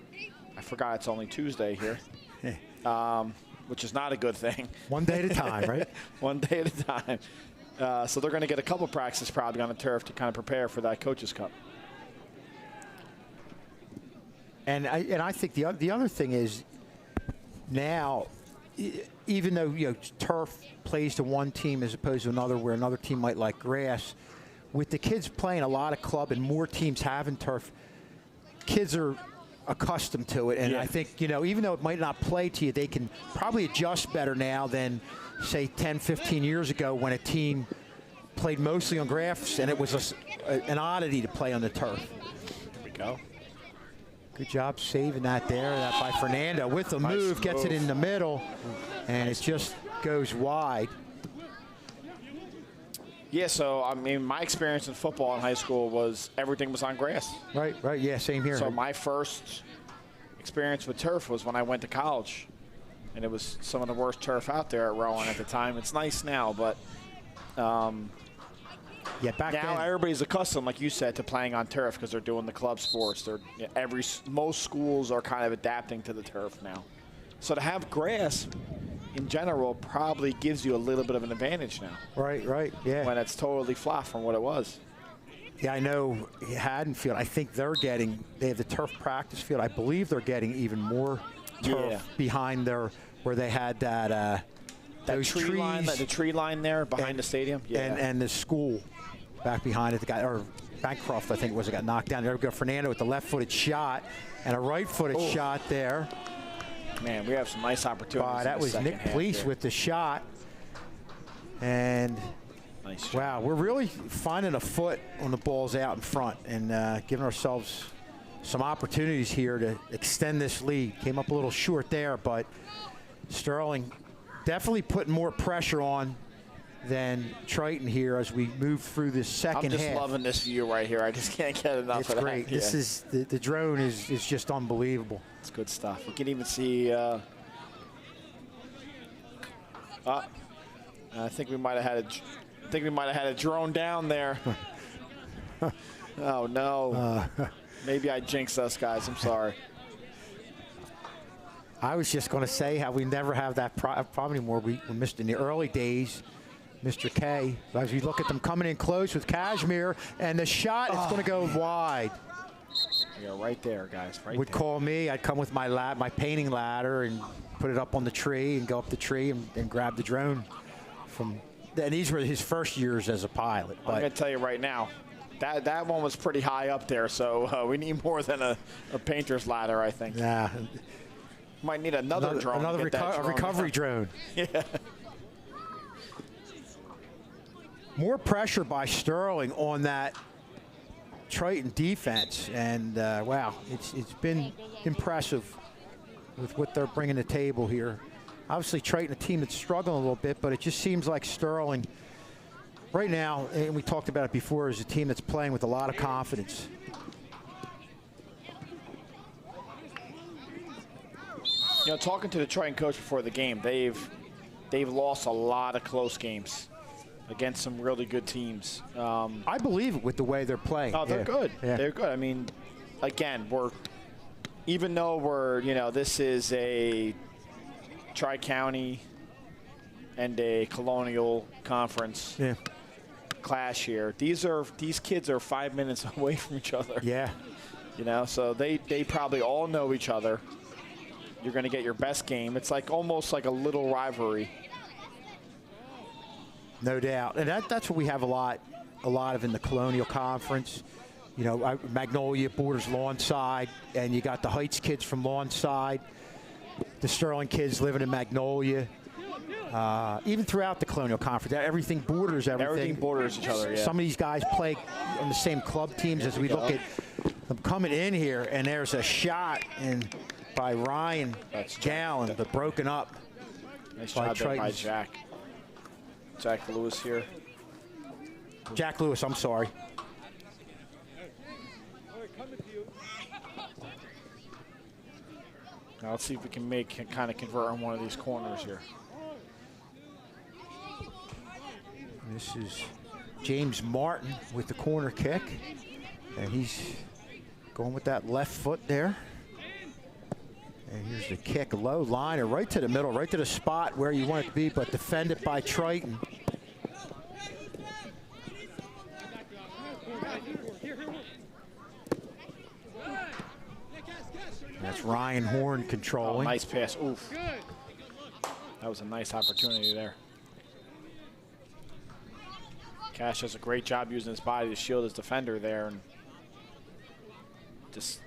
I forgot it's only Tuesday here. Which is not a good thing.
One day at a time, right?
One day at a time. So they're going to get a couple practices probably on the turf to kind of prepare for that Coaches Cup.
And I think the other thing is now, even though turf plays to one team as opposed to another, where another team might like grass, with the kids playing a lot of club and more teams having turf, kids are accustomed to it, and I think even though it might not play to you, they can probably adjust better now than say 10-15 years ago when a team played mostly on grass and it was an oddity to play on the turf.
There we go.
Good job saving that there. That by Fernando with the move, gets it in the middle, and it just goes wide.
Yeah, so, I mean, my experience in football in high school was everything was on grass.
Right, yeah, same here.
So my first experience with turf was when I went to college, and it was some of the worst turf out there at Rowan at the time. It's nice now, but
back
now
then,
everybody's accustomed, like you said, to playing on turf because they're doing the club sports. Most schools are kind of adapting to the turf now. So to have grass in general probably gives you a little bit of an advantage now.
Right, yeah.
When it's totally flat from what it was.
Yeah, I know Haddonfield, I think they have the turf practice field. I believe they're getting even more turf behind where they had those
tree
trees.
line, the tree line there behind the stadium. Yeah.
And the school back behind it. The guy, or Bancroft, I think it was, got knocked down. There we go, Fernando with the left-footed shot and a right-footed shot there.
Man, we have some nice opportunities.
That was Nick Police with the shot. And
nice
wow, we're really finding a foot on the balls out in front and giving ourselves some opportunities here to extend this lead. Came up a little short there, but Sterling definitely putting more pressure on than Triton here as we move through this second half.
I'm just loving this view right here. I just can't get enough of that.
It's great. This is the drone is just unbelievable.
It's good stuff. You can even see I think we might have had a drone down there. Oh no. Maybe I jinxed us, guys. I'm sorry.
I was just going to say how we never have that problem anymore. We missed in the early days. Mr. K, as we look at them coming in close with Kashmir, and the shot is going to go wide.
Yeah, right there, guys. Right
Would
there.
call me. I'd come with my painting ladder and put it up on the tree and go up the tree and grab the drone from. And these were his first years as a pilot.
I'm going to tell you right now, that one was pretty high up there, so we need more than a painter's ladder, I think.
Yeah.
Might need another drone.
Another recovery drone.
Yeah.
More pressure by Sterling on that Triton defense, and wow, it's been impressive with what they're bringing to the table here. Obviously, Triton, a team that's struggling a little bit, but it just seems like Sterling right now, and we talked about it before, is a team that's playing with a lot of confidence.
You know, talking to the Triton coach before the game, they've lost a lot of close games against some really good teams.
I believe it with the way they're playing.
Oh, they're good.
Yeah.
They're good. I mean, again, even though this is a Tri-County and a Colonial Conference clash here, these kids are 5 minutes away from each other.
Yeah.
You know, so they probably all know each other. You're going to get your best game. It's like almost like a little rivalry.
No doubt, and that's what we have a lot of in the Colonial Conference. You know, Magnolia borders Lawnside, and you got the Heights kids from Lawnside, the Sterling kids living in Magnolia. Even throughout the Colonial Conference, everything borders everything.
Everything borders each other, yeah.
Some of these guys play on the same club teams. As we look at them coming in here, and there's a shot by Ryan Gallen, but broken up.
Nice job there by Jack Lewis here.
Jack Lewis, I'm sorry.
Now let's see if we can kind of convert on one of these corners here.
This is James Martin with the corner kick, and he's going with that left foot there. And here's the kick, low liner, right to the middle, right to the spot where you want it to be, but defended by Triton. That's Ryan Horn controlling.
Oh, nice pass. Oof. That was a nice opportunity there. Cash does a great job using his body to shield his defender there, and just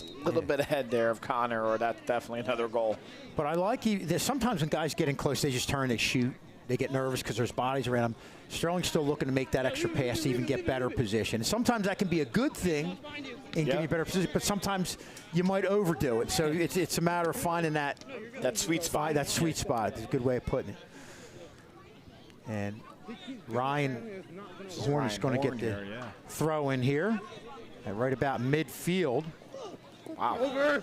a little bit ahead there of Connor, or that's definitely another goal.
But I like sometimes when guys get in close, they just turn, they shoot, they get nervous because there's bodies around them. Sterling's still looking to make that extra pass to even get better position. And sometimes that can be a good thing and give you better position, but sometimes you might overdo it. So it's a matter of finding that
sweet spot.
That sweet spot. It's a good way of putting it. And Ryan Horn is going to get the throw in here at right about midfield.
Wow.
Over.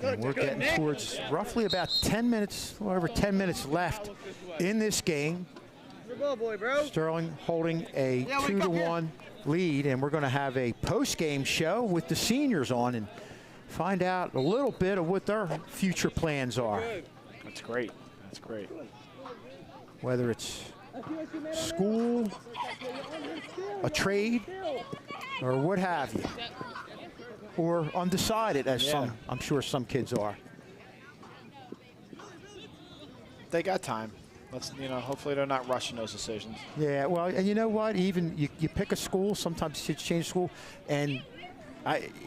And we're getting towards roughly about 10 minutes, a little over 10 minutes left in this game. Sterling holding a 2-1 lead, and we're going to have a post-game show with the seniors on and find out a little bit of what their future plans are.
That's great. That's great.
Whether it's school, a trade, or what have you, or undecided, as I'm sure some kids are.
They got time. Hopefully they're not rushing those decisions.
Yeah, well, and you know what? Even you pick a school, sometimes you change school, and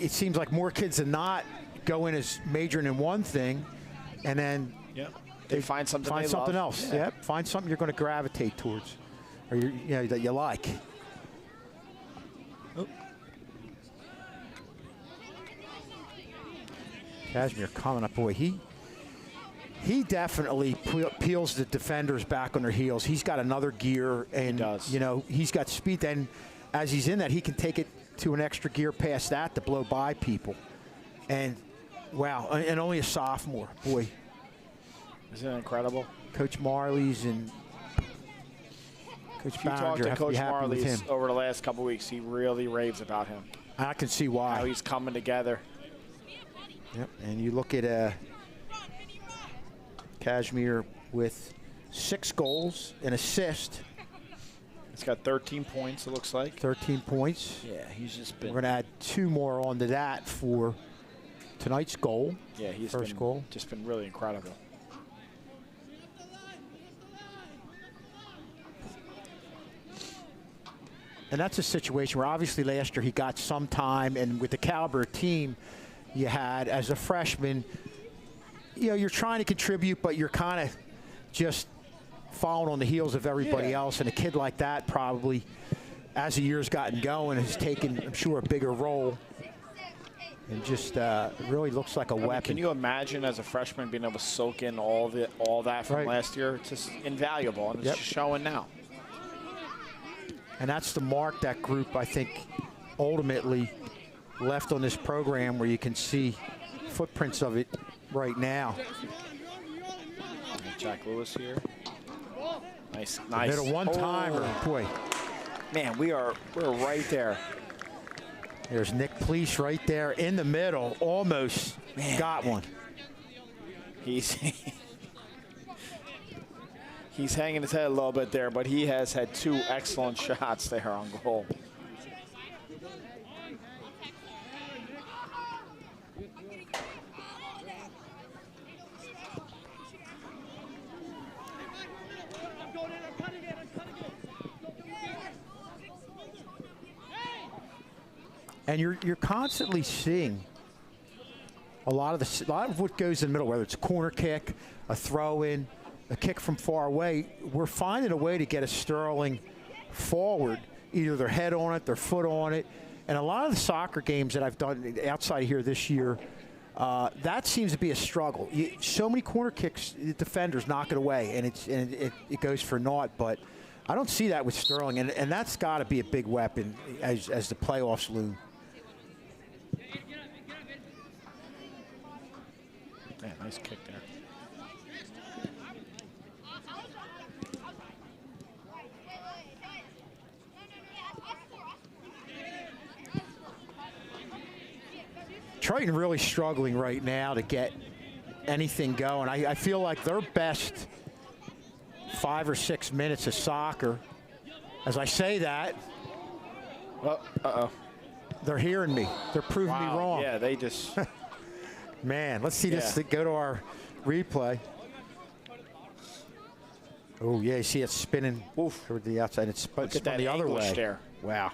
it seems like more kids than not go in as majoring in one thing, and then
they find something
else. Yeah. Find something you're going to gravitate towards, or that you like. Oh. Kashmir coming up, boy. He definitely peels the defenders back on their heels. He's got another gear, and he's got speed. And as he's in that, he can take it to an extra gear past that to blow by people. And, wow, and only a sophomore. Boy.
Isn't it incredible?
Coach Marley's and Coach
If you talk
Barringer
to
have to be
Coach
happy with
Marley's
him.
over the last couple of weeks, he really raves about him.
I can see why.
How he's coming together.
Yep, and you look at Kashmir with 6 goals, an assist.
He's got 13 points, it looks like.
13 points.
Yeah, he's just been.
We're going to add 2 more onto that for tonight's goal.
Yeah, he's
first goal.
Just been really incredible.
And that's a situation where obviously last year he got some time, and with the caliber of team you had as a freshman, you know, you're trying to contribute, but you're kind of just following on the heels of everybody else. And a kid like that probably, as the year's gotten going, has taken, I'm sure, a bigger role. And just really looks like a weapon.
Can you imagine as a freshman being able to soak in all that from last year? It's just invaluable, and it's just showing now.
And that's the mark that group, I think, ultimately left on this program, where you can see footprints of it right now.
Jack Lewis here. Nice.
Hit a one-timer. Boy.
Man, we're right there.
There's Nick Pleece right there in the middle. Almost got one.
He's hanging his head a little bit there, but he has had 2 excellent shots there on goal.
And you're constantly seeing a lot of what goes in the middle, whether it's a corner kick, a throw-in, a kick from far away. We're finding a way to get a Sterling forward, either their head on it, their foot on it. And a lot of the soccer games that I've done outside of here this year, that seems to be a struggle. So many corner kicks, the defenders knock it away, and it goes for naught. But I don't see that with Sterling, and that's got to be a big weapon as the playoffs loom.
Yeah, nice kick there.
Triton really struggling right now to get anything going. I feel like their best 5 or 6 minutes of soccer, as I say that, they're hearing me. They're proving me wrong.
Yeah, they just...
Man, let's see this go to our replay. Oh, yeah, you see it spinning toward the outside. It's spun the other way.
There. Wow.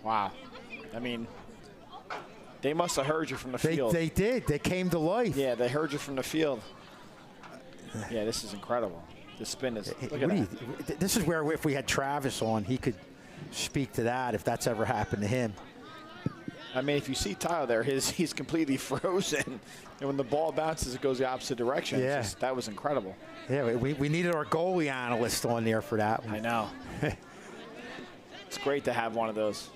Wow. I mean, they must have heard you from the field.
They did. They came to life.
Yeah, they heard you from the field. Yeah, this is incredible. The spin is, look at that.
This is where, if we had Travis on, he could speak to that if that's ever happened to him.
I mean, if you see Tyler there, he's completely frozen. And when the ball bounces, it goes the opposite direction.
Yeah.
That was incredible.
Yeah, we needed our goalie analyst on there for that one.
I know. It's great to have one of those.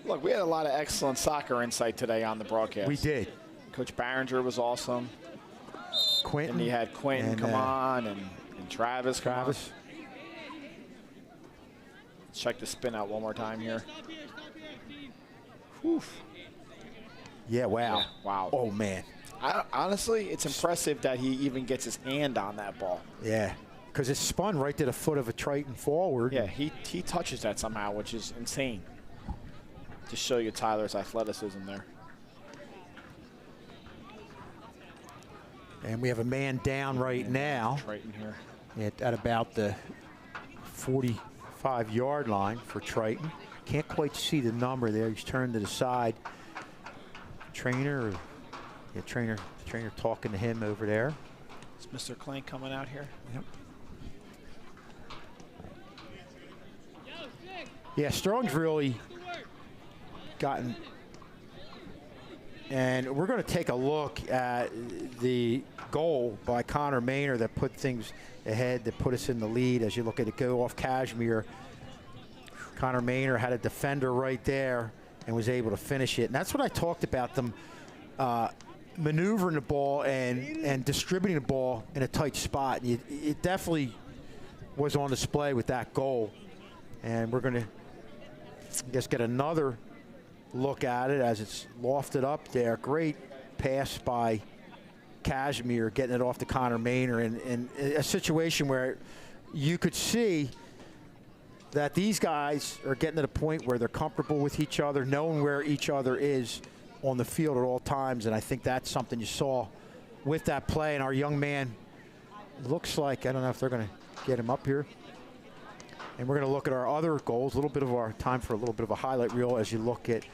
Look, we had a lot of excellent soccer insight today on the broadcast.
We did.
Coach Barringer was awesome.
Quentin.
And he had Quentin come on and Travis.
Travis.
Let's check the spin out one more time here. Whew.
Yeah, wow.
Yeah, wow.
Oh, man.
Honestly, it's impressive that he even gets his hand on that ball.
Yeah, because it spun right to the foot of a Triton forward.
Yeah, he touches that somehow, which is insane. To show you Tyler's athleticism there.
And we have a man down right now.
Triton here.
At about the 45-yard line for Triton. Can't quite see the number there. He's turned to the side. Trainer talking to him over there.
Is Mr. Clank coming out here?
Yep. Yeah, Sterling's really gotten, and we're going to take a look at the goal by Connor Maynard that put things ahead, that put us in the lead as you look at it go off Kashmir. Connor Maynor had a defender right there and was able to finish it. And that's what I talked about, them maneuvering the ball and distributing the ball in a tight spot. It definitely was on display with that goal. And we're going to, I guess, get another look at it as it's lofted up there. Great pass by Kashmir, getting it off to Connor Maynor in a situation where you could see that these guys are getting to the point where they're comfortable with each other, knowing where each other is on the field at all times. And I think that's something you saw with that play. And our young man looks like, I don't know if they're going to get him up here. And we're going to look at our other goals, a little bit of our time for a little bit of a highlight reel as you look at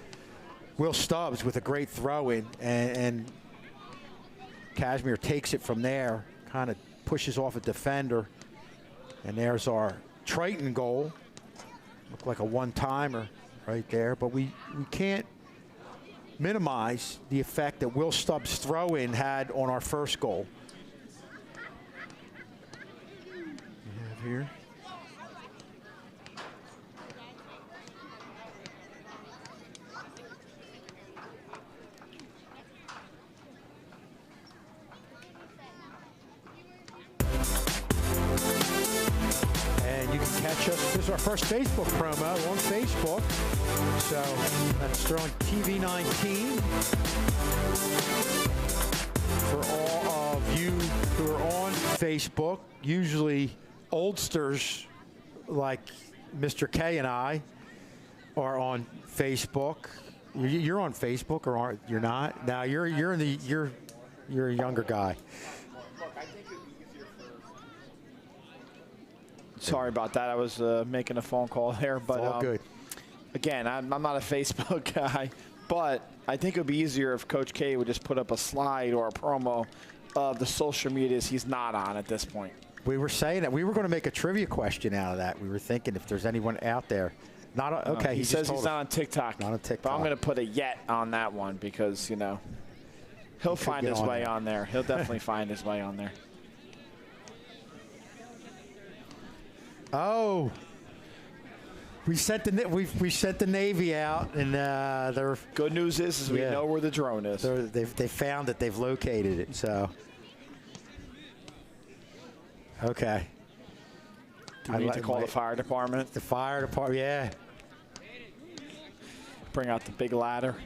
Will Stubbs with a great throw in, and Kashmir takes it from there, kind of pushes off a defender. And there's our Triton goal. Looked like a one-timer right there, but we can't minimize the effect that Will Stubbs' throw-in had on our first goal. We have here. Catch us. This is our first Facebook promo on Facebook. So that's Sterling TV 19. For all of you who are on Facebook, usually oldsters like Mr. K and I are on Facebook. You're on Facebook, or aren't? You're not? Now you're a younger guy.
Sorry about that. I was making a phone call there, but
all good.
Again, I'm not a Facebook guy, but I think it would be easier if Coach K would just put up a slide or a promo of the social medias he's not on at this point.
We were saying that we were going to make a trivia question out of that. We were thinking if there's anyone out there. Not okay.
He says he's not on TikTok.
Not on TikTok.
But I'm going to put a yet on that one because, you know, he'll find his way on there. He'll definitely find his way on there.
Oh, we sent the Navy out, and they're
good news is we know where the drone is.
They found it. They've located it. So okay.
Do we need to call the fire department?
The fire department, yeah.
Bring out the big ladder.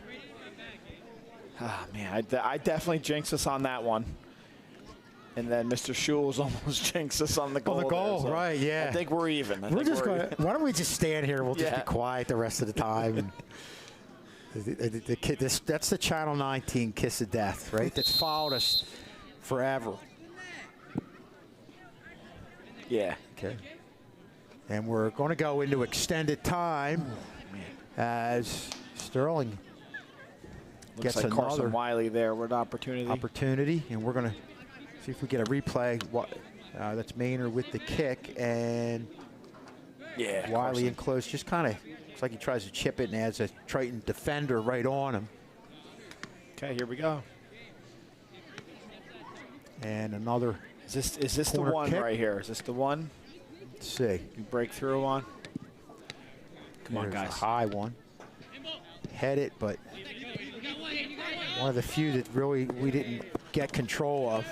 Ah, man, I definitely jinxed us on that one. And then Mr. Schulz almost jinxed us on the goal.
On the goal,
there, so
right, yeah.
I think we're even.
We're just going to, why don't we just stand here? We'll just be quiet the rest of the time. And that's the Channel 19 kiss of death, right? That's followed us forever.
Yeah.
Okay. And we're going to go into extended time as Sterling
Looks
gets
like
another
Carson Wiley there with opportunity.
And we're going to see if we get a replay. That's Maynor with the kick, and Wiley
Carson
in close. Just kind of looks like he tries to chip it and adds a Triton defender right on him.
Okay, here we go.
And another.
Is this the one
kick?
right here? Is this the one?
Let's see.
You break through on. Come on, guys.
A high one. Head it, but one of the few that really we didn't get control of.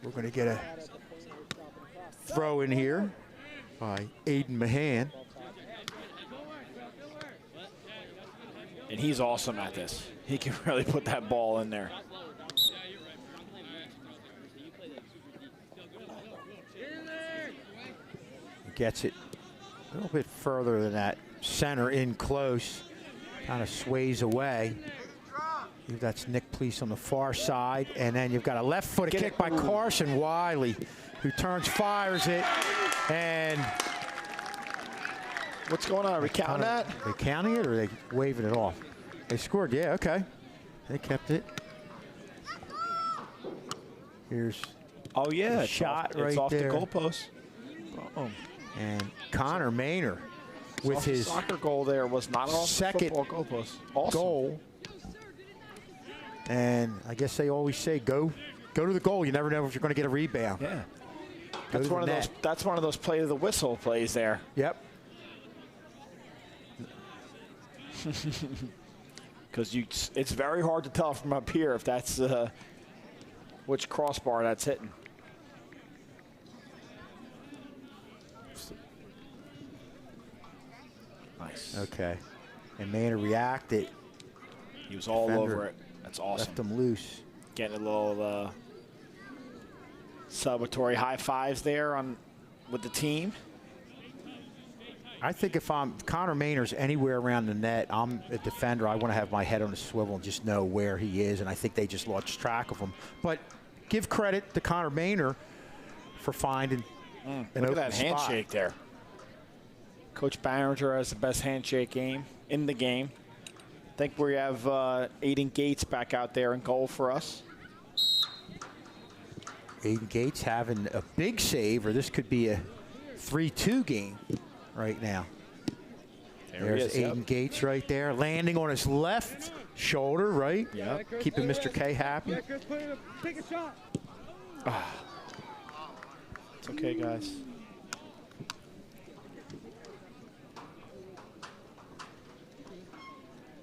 We're going to get a throw in here by Aiden Mahan.
And he's awesome at this. He can really put that ball in there.
He gets it a little bit further than that. Center in close. Kind of sways away. That's Nick Please on the far side. And then you've got a left-footed kick by Carson Wiley, who fires it. And
what's going on? Are we counting that?
Are they counting it or are they waving it off? They scored, yeah, okay. They kept it. Here's
a
shot
right
there.
It's off the goalpost. Oh.
And Connor Maynor with his
soccer goal there was not off
second
the football goalpost. Awesome.
Goal. And I guess they always say go to the goal. You never know if you're going to get a rebound.
Yeah. That's one of those play to the whistle plays there.
Yep.
Because it's very hard to tell from up here if that's which crossbar that's hitting. Nice.
Okay. And Maynard reacted.
He was all over it. That's awesome.
Left him loose.
Getting a little celebratory high fives there with the team.
I think if Connor Maynard's anywhere around the net, I'm a defender. I want to have my head on a swivel and just know where he is, and I think they just lost track of him. But give credit to Connor Maynard for finding an
look at
open
that
spot.
handshake there. Coach Barringer has the best handshake game in the game. I think we have Aiden Gates back out there in goal for us.
Aiden Gates having a big save, or this could be a 3-2 game right now. There's Aiden Gates right there, landing on his left shoulder, right?
Yeah.
Keeping Mr. K happy.
Take a shot.
It's okay, guys.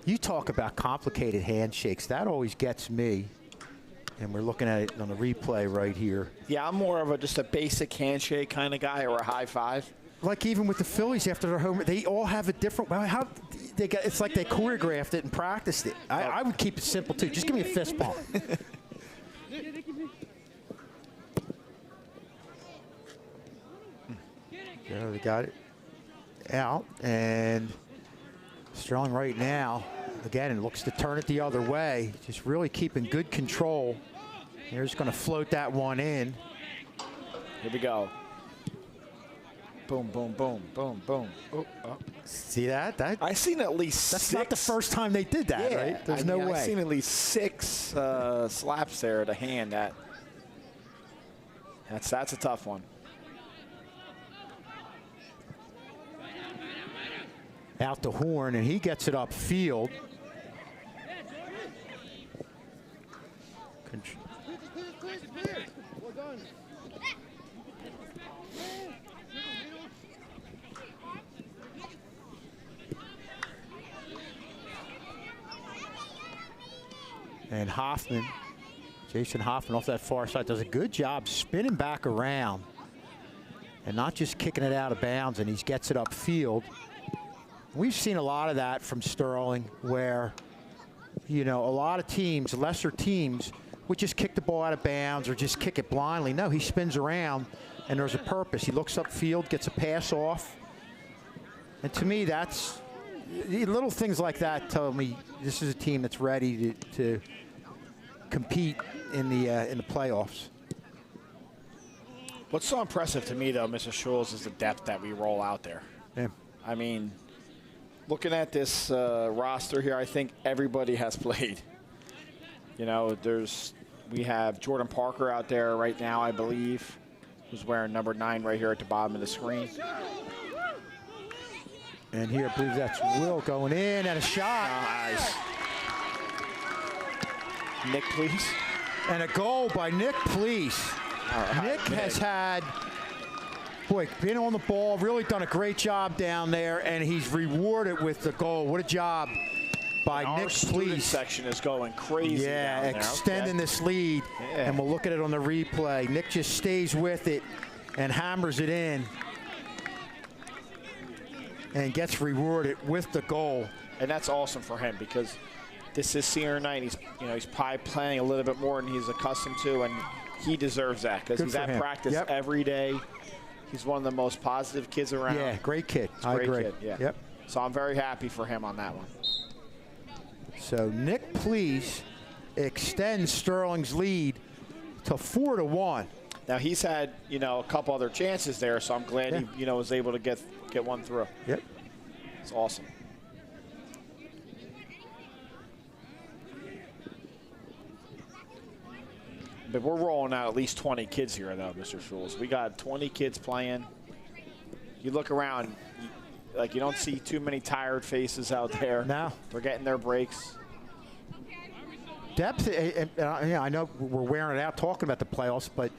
You talk about complicated handshakes. That always gets me. And we're looking at it on the replay right here.
Yeah, I'm more of just a basic handshake kind of guy, or a high five.
Like even with the Phillies after their home, they all have a different. How they got? It's like they choreographed it and practiced it. I would keep it simple too. Just give me a fist bump. Yeah, they got it out, and Sterling right now, again, looks to turn it the other way. Just really keeping good control. They're just going to float that one in.
Here we go. Boom, boom, boom, boom, boom. Oh.
See that?
I've seen at least
That's
six.
not the first time they did that,
Yeah,
right? There's no way.
I've seen at least 6 slaps there to hand. That's a tough one.
Out the horn, and he gets it upfield. And Hoffman, Jason Hoffman off that far side, does a good job spinning back around and not just kicking it out of bounds, and he gets it upfield. We've seen a lot of that from Sterling where, you know, a lot of teams, lesser teams, would just kick the ball out of bounds or just kick it blindly. No, he spins around, and there's a purpose. He looks upfield, gets a pass off. And to me, that's little things like that tell me this is a team that's ready to compete in the playoffs.
What's so impressive to me, though, Mr. Schultz, is the depth that we roll out there.
Yeah.
I mean, looking at this roster here, I think everybody has played. You know, we have Jordan Parker out there right now, I believe, who's wearing number 9 right here at the bottom of the screen.
And here, I believe that's Will going in and a shot.
Nice. Nick, please.
And a goal by Nick, please.
Right,
Nick has had, been on the ball, really done a great job down there, and he's rewarded with the goal. What a job by Nick, please.
Section is going crazy.
Yeah,
down there.
extending this lead, and we'll look at it on the replay. Nick just stays with it and hammers it in, and gets rewarded with the goal.
And that's awesome for him because this is senior night. He's probably playing a little bit more than he's accustomed to, and he deserves that because he's at practice every day. He's one of the most positive kids around.
Yeah, great kid. I agree.
Kid, yeah.
Yep.
So I'm very happy for him on that one.
So Nick, please extend Sterling's lead to 4-1.
Now he's had, a couple other chances there, so I'm glad he, was able to get one through.
Yep.
It's awesome. But we're rolling out at least 20 kids here, though, Mr. Schultz. We got 20 kids playing. You look around, you don't see too many tired faces out there.
No.
They're getting their breaks.
Depth, I know we're wearing it out talking about the playoffs, but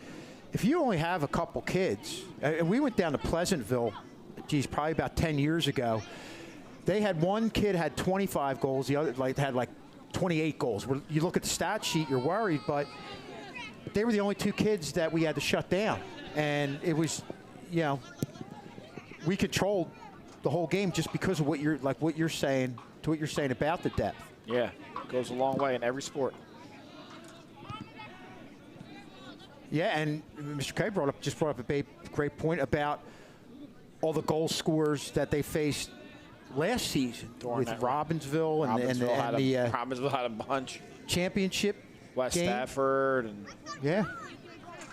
if you only have a couple kids, and we went down to Pleasantville, probably about 10 years ago, They had one kid had 25 goals, the other had 28 goals. You look at the stat sheet, you're worried, but they were the only two kids that we had to shut down. And it was, we controlled the whole game just because of what you're saying about the depth.
Yeah, it goes a long way in every sport.
Yeah, and Mr. Kay brought up a great point about all the goal scorers that they faced last season with Robbinsville and
Robbinsville had a bunch.
Championship
West
game.
Stafford and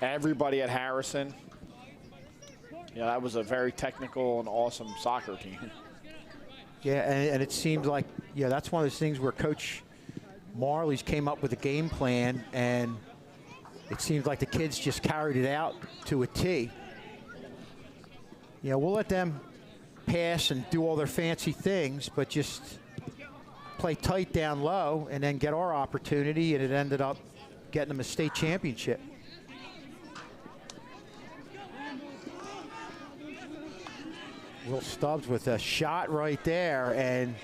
everybody at Harrison. Yeah, that was a very technical and awesome soccer team.
Yeah, and it seemed like that's one of those things where Coach Marley's came up with a game plan, and it seems like the kids just carried it out to a T. We'll let them pass and do all their fancy things, but just play tight down low and then get our opportunity, and it ended up getting them a state championship. Will Stubbs with a shot right there, and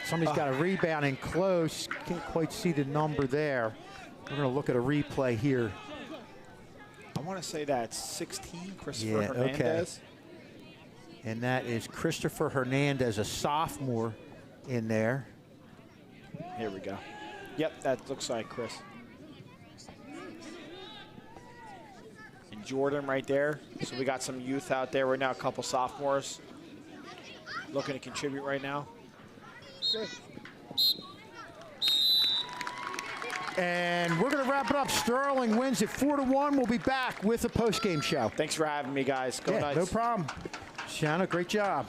somebody's got a rebound in close. Can't quite see the number there. We're going to look at a replay here.
I want to say that's 16, Christopher Hernandez.
Okay. And that is Christopher Hernandez, a sophomore in there.
Here we go. Yep, that looks like Chris. And Jordan right there. So we got some youth out there right now, a couple sophomores looking to contribute right now. Good.
And we're going to wrap it up. Sterling wins it 4-1. We'll be back with a post-game show.
Thanks for having me, guys. Go Knights.
No problem. Shanna, great job.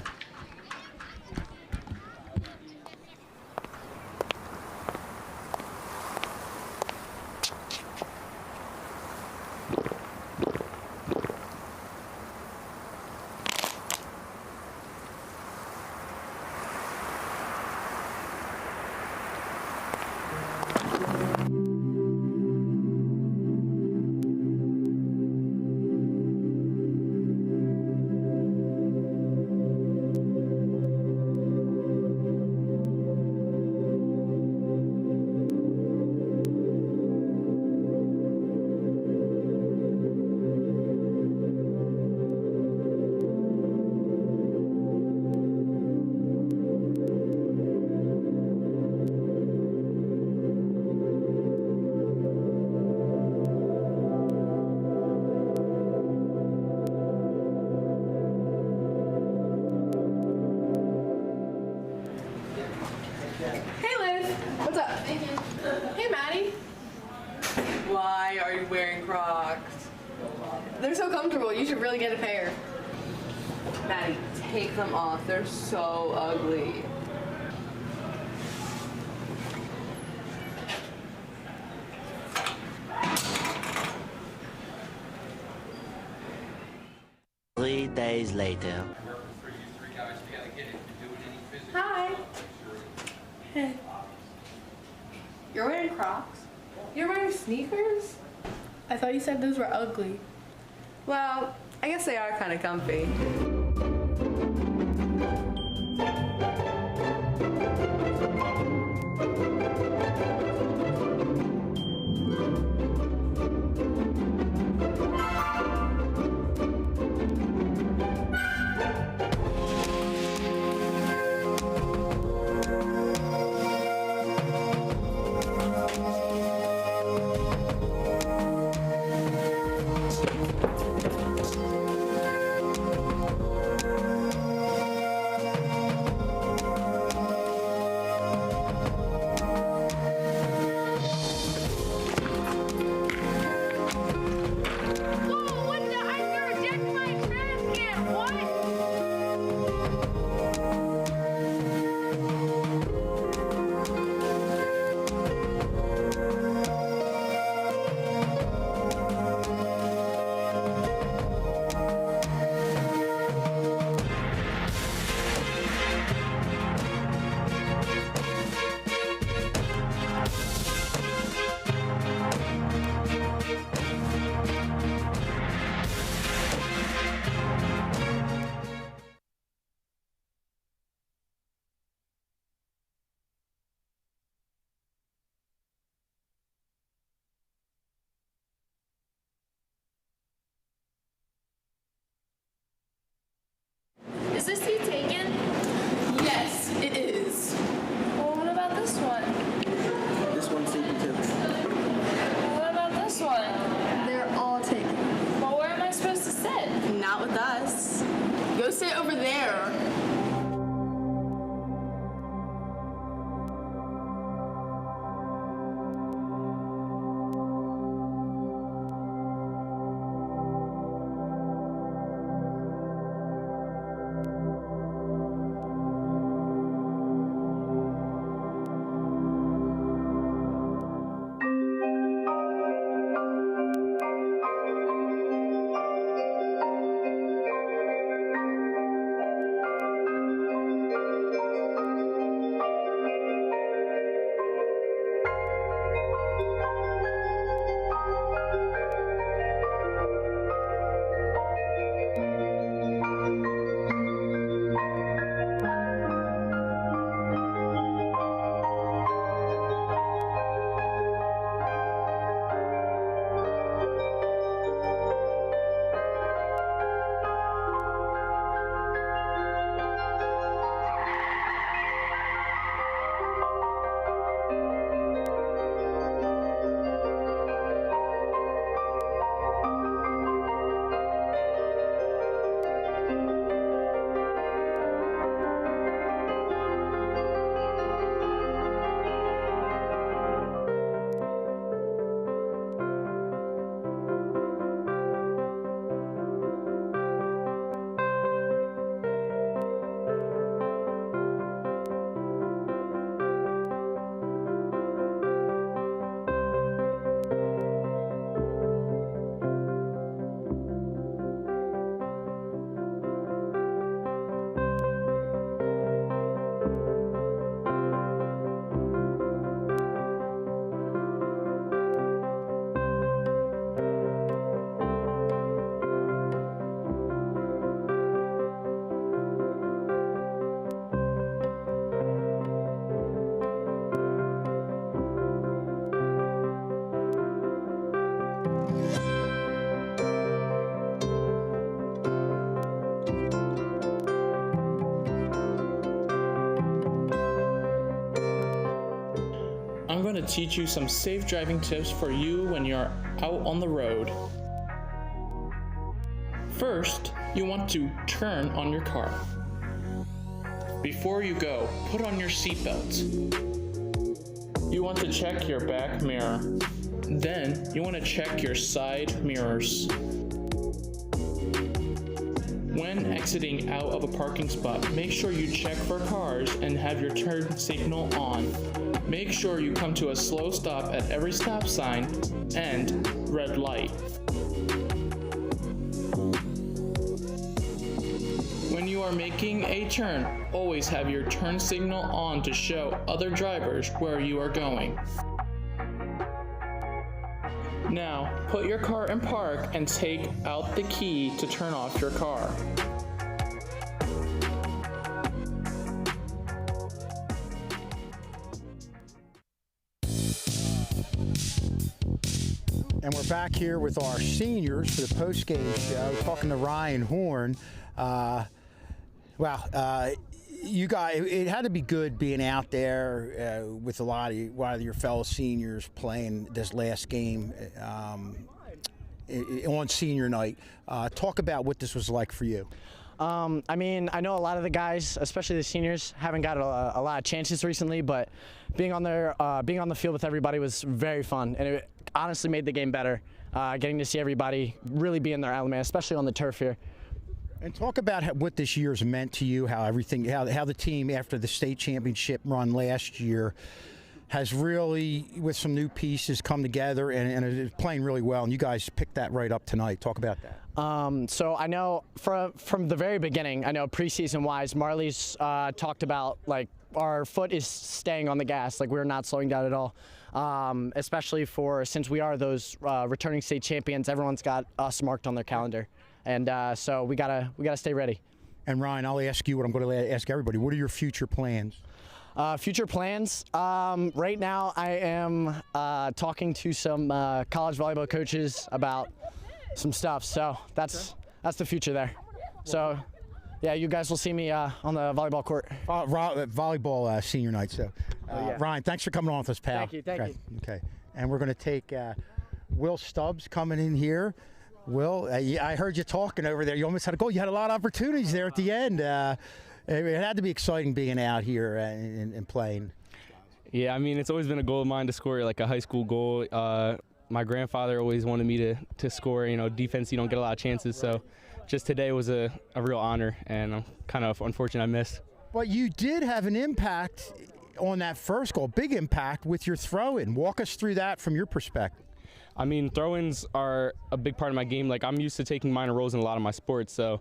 Get a pair.
Maddie, take them off. They're so ugly.
Three days later.
Hi. Hey. You're wearing Crocs? You're wearing sneakers? I thought you said those were ugly.
Well, I guess they are kind of comfy.
to teach you some safe driving tips for you when you're out on the road. First, you want to turn on your car. Before you go, put on your seatbelt. You want to check your back mirror. Then, you want to check your side mirrors. When exiting out of a parking spot, make sure you check for cars and have your turn signal on. Make sure you come to a slow stop at every stop sign and red light. When you are making a turn, always have your turn signal on to show other drivers where you are going. Now, put your car in park and take out the key to turn off your car.
And we're back here with our seniors for the post-game show, talking to Ryan Horn. You guys, it had to be good being out there with a lot of your fellow seniors playing this last game on senior night. Talk about what this was like for you.
I mean, I know a lot of the guys, especially the seniors, haven't got a lot of chances recently, but being on the field with everybody was very fun, and it honestly made the game better. Getting to see everybody really be in their element, especially on the turf here.
And talk about what this year's meant to you, how the team after the state championship run last year has really, with some new pieces, come together and is playing really well. And you guys picked that right up tonight. Talk about that.
So I know from the very beginning, I know preseason-wise, Marley's talked about like our foot is staying on the gas, like we're not slowing down at all. Especially since we are those returning state champions, everyone's got us marked on their calendar. And so we gotta stay ready.
And Ryan, I'll ask you what I'm going to ask everybody. What are your future plans?
Future plans. Right now, I am talking to some college volleyball coaches about some stuff. So that's the future there. So yeah, you guys will see me on the volleyball court.
Volleyball senior night. So
yeah.
Ryan, thanks for coming on with us, pal.
Thank you. Thank you.
Okay, and we're going to take Will Stubbs coming in here. Will, I heard you talking over there. You almost had a goal. You had a lot of opportunities there at the end. It had to be exciting being out here and playing.
Yeah, I mean, it's always been a goal of mine to score like a high school goal. My grandfather always wanted me to score. You know, defense, you don't get a lot of chances. So just today was a real honor, and I'm kind of unfortunate I missed.
But you did have an impact on that first goal, big impact with your throw-in. Walk us through that from your perspective.
I mean, throw-ins are a big part of my game. Like, I'm used to taking minor roles in a lot of my sports, so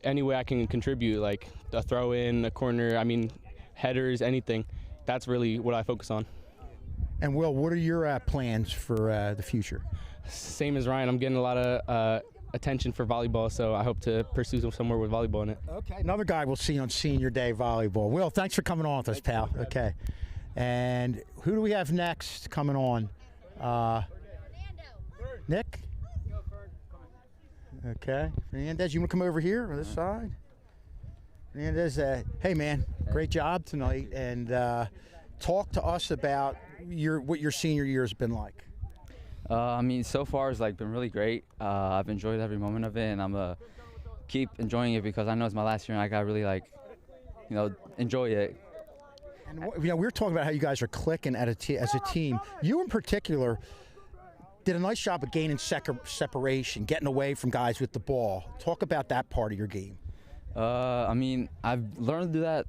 any way I can contribute, like a throw-in, a corner, I mean, headers, anything, that's really what I focus on.
And Will, what are your plans for the future?
Same as Ryan. I'm getting a lot of attention for volleyball, so I hope to pursue somewhere with volleyball in it.
Okay, another guy we'll see on Senior Day volleyball. Will, thanks for coming on with us, pal. Okay, and who do we have next coming on? Nick? Okay. Fernandez, you want to come over here on this side? Fernandez, hey, man, great job tonight. And talk to us about what your senior year has been like.
I mean, so far it's been really great. I've enjoyed every moment of it, and I'm going to keep enjoying it because I know it's my last year, and I got to really, enjoy it.
And we were talking about how you guys are clicking as a team. You in particular did a nice job of gaining separation, getting away from guys with the ball. Talk about that part of your game.
I mean, I've learned to do that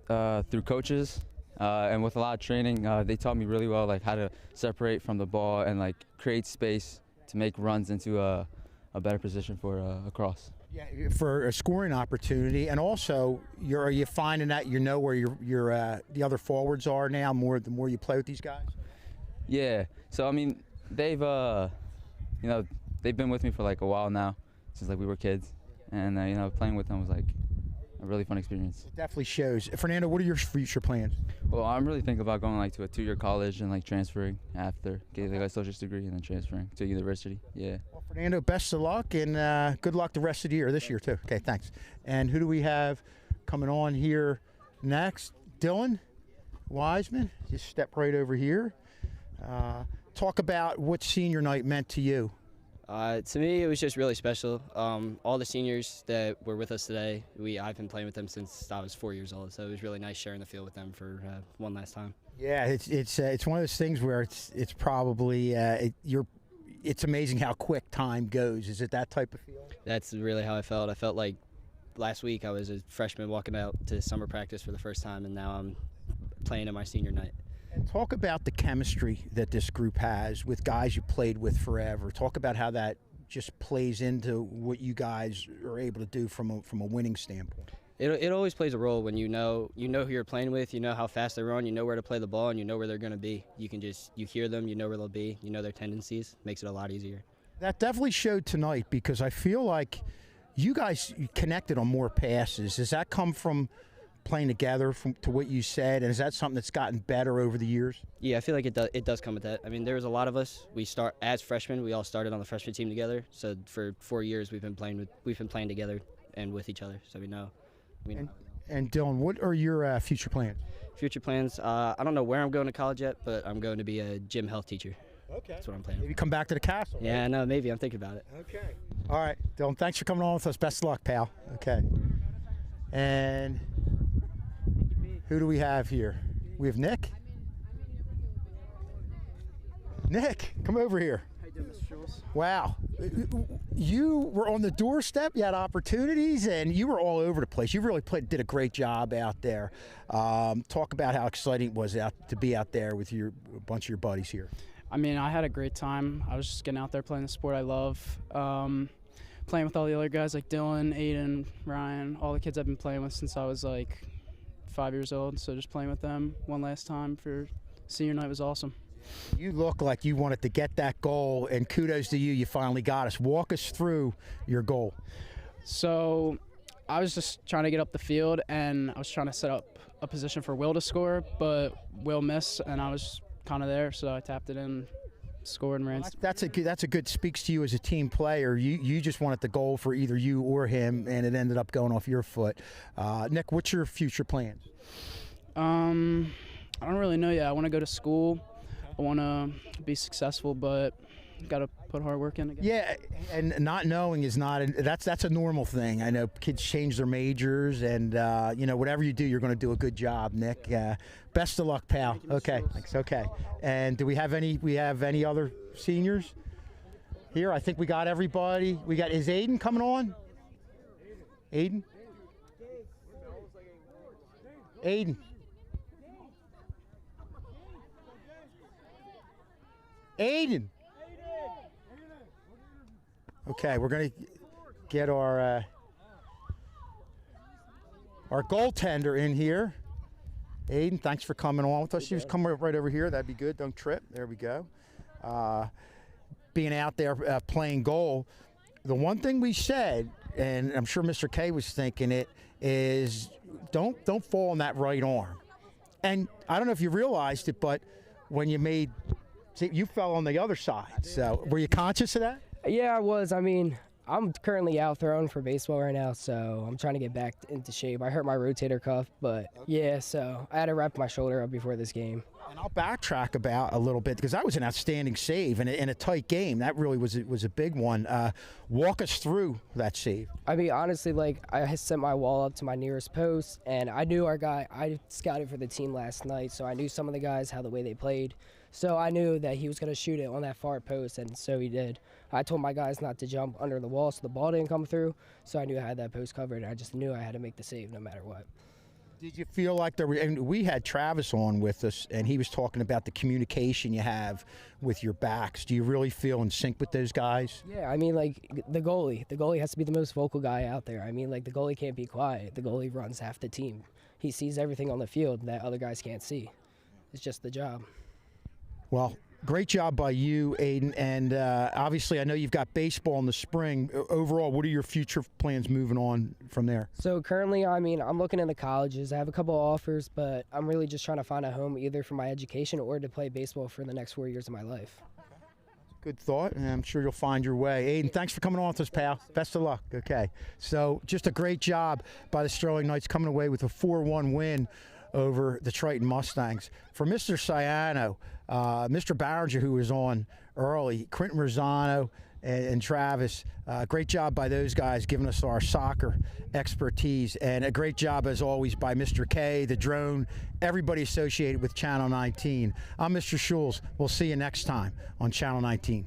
through coaches, and with a lot of training, they taught me really well how to separate from the ball and create space to make runs into a better position for a cross.
Yeah, for a scoring opportunity, and also are you finding that you know where your the other forwards are now the more you play with these guys?
Yeah. So I mean, they've they've been with me for a while now, since we were kids, and playing with them was a really fun experience.
It definitely shows. Fernando, what are your future plans?
Well, I'm really thinking about going to a 2-year college and transferring after, getting a associate's degree and then transferring to university. Yeah.
Well, Fernando, best of luck and good luck the rest of the year, this year too. Okay, thanks. And who do we have coming on here next? Dylan Wiseman, just step right over here. Talk about what senior night meant to you.
To me, it was just really special. All the seniors that were with us today, I've been playing with them since I was 4 years old, so it was really nice sharing the field with them for one last time.
Yeah, it's one of those things where it's probably it's amazing how quick time goes. Is it that type of feeling?
That's really how I felt. I felt like last week I was a freshman walking out to summer practice for the first time, and now I'm playing in my senior night.
And talk about the chemistry that this group has with guys you played with forever. Talk about how that just plays into what you guys are able to do from a winning standpoint.
It always plays a role when you know who you're playing with, you know how fast they run, you know where to play the ball, and you know where they're going to be. You hear them, you know where they'll be, you know their tendencies. Makes it a lot easier. That
definitely showed tonight because I feel like you guys connected on more passes. Does that come from playing together to what you said, and is that something that's gotten better over the years?
Yeah, I feel like it does come with that. I mean, there was a lot of us. We start as freshmen. We all started on the freshman team together. So for 4 years, we've been playing together and with each other. So we know.
And Dylan, what are your future plans?
Future plans? I don't know where I'm going to college yet, but I'm going to be a gym health teacher. Okay. That's what I'm planning.
Maybe come back to the castle.
Yeah,
right?
No, maybe. I'm thinking about it.
Okay. All right, Dylan, thanks for coming on with us. Best of luck, pal. Okay. And who do we have here? We have Nick. Nick, come over here.
How you doing, Mr. Jules?
Wow. You were on the doorstep. You had opportunities, and you were all over the place. You really did a great job out there. Talk about how exciting it was to be out there with a bunch of your buddies here.
I mean, I had a great time. I was just getting out there playing the sport I love. Playing with all the other guys like Dylan, Aiden, Ryan, all the kids I've been playing with since I was like 5 years old. So just playing with them one last time for senior night was awesome.
You look like you wanted to get that goal, and kudos to you. You finally got us. Walk us through your goal.
So I was just trying to get up the field, and I was trying to set up a position for Will to score, but Will missed, and I was kind of there, so I tapped it in, scored, and ran.
Well, that's a good speaks to you as a team player. You just wanted the goal for either you or him, and it ended up going off your foot. Nick, what's your future plans?
I don't really know yet. I want to go to school. I want to be successful, but got to put hard work in again.
Yeah, and not knowing is not that's a normal thing. I know kids change their majors, and whatever you do, you're going to do a good job, Nick. Best of luck, pal. Okay, thanks. Okay, and do we have any other seniors here? I think we got everybody. Is Aiden coming on? Aiden. Aiden. Okay, we're going to get our goaltender in here. Aiden, thanks for coming on with us. You just come right over here. That'd be good. Don't trip. There we go. Being out there playing goal. The one thing we said, and I'm sure Mr. K was thinking it, is don't fall on that right arm. And I don't know if you realized it, but when you fell on the other side. So were you conscious of that?
Yeah, I was. I mean, I'm currently out throwing for baseball right now, so I'm trying to get back into shape. I hurt my rotator cuff, but yeah, so I had to wrap my shoulder up before this game.
And I'll backtrack about a little bit because that was an outstanding save in a tight game. That really was a big one. Walk us through that save.
I mean, honestly, I sent my wall up to my nearest post, and I knew our guy. I scouted for the team last night, so I knew some of the guys, how the way they played. So I knew that he was going to shoot it on that far post, and so he did. I told my guys not to jump under the wall so the ball didn't come through, so I knew I had that post covered, and I just knew I had to make the save no matter what.
Did you feel like and we had Travis on with us, and he was talking about the communication you have with your backs. Do you really feel in sync with those guys?
Yeah, I mean, the goalie has to be the most vocal guy out there. I mean, the goalie can't be quiet. The goalie runs half the team. He sees everything on the field that other guys can't see. It's just the job.
Well, great job by you, Aiden, and obviously I know you've got baseball in the spring. Overall, what are your future plans moving on from there?
So currently, I mean, I'm looking into colleges. I have a couple of offers, but I'm really just trying to find a home either for my education or to play baseball for the next 4 years of my life.
Good thought, and I'm sure you'll find your way. Aiden, thanks for coming on with us, pal. Best of luck. Okay, so just a great job by the Sterling Knights coming away with a 4-1 win over the Triton Mustangs. For Mr. Ciano, Mr. Barringer, who was on early, Quentin Rosano, and Travis. Great job by those guys giving us our soccer expertise, and a great job as always by Mr. K, the drone, everybody associated with Channel 19. I'm Mr. Schulz. We'll see you next time on Channel 19.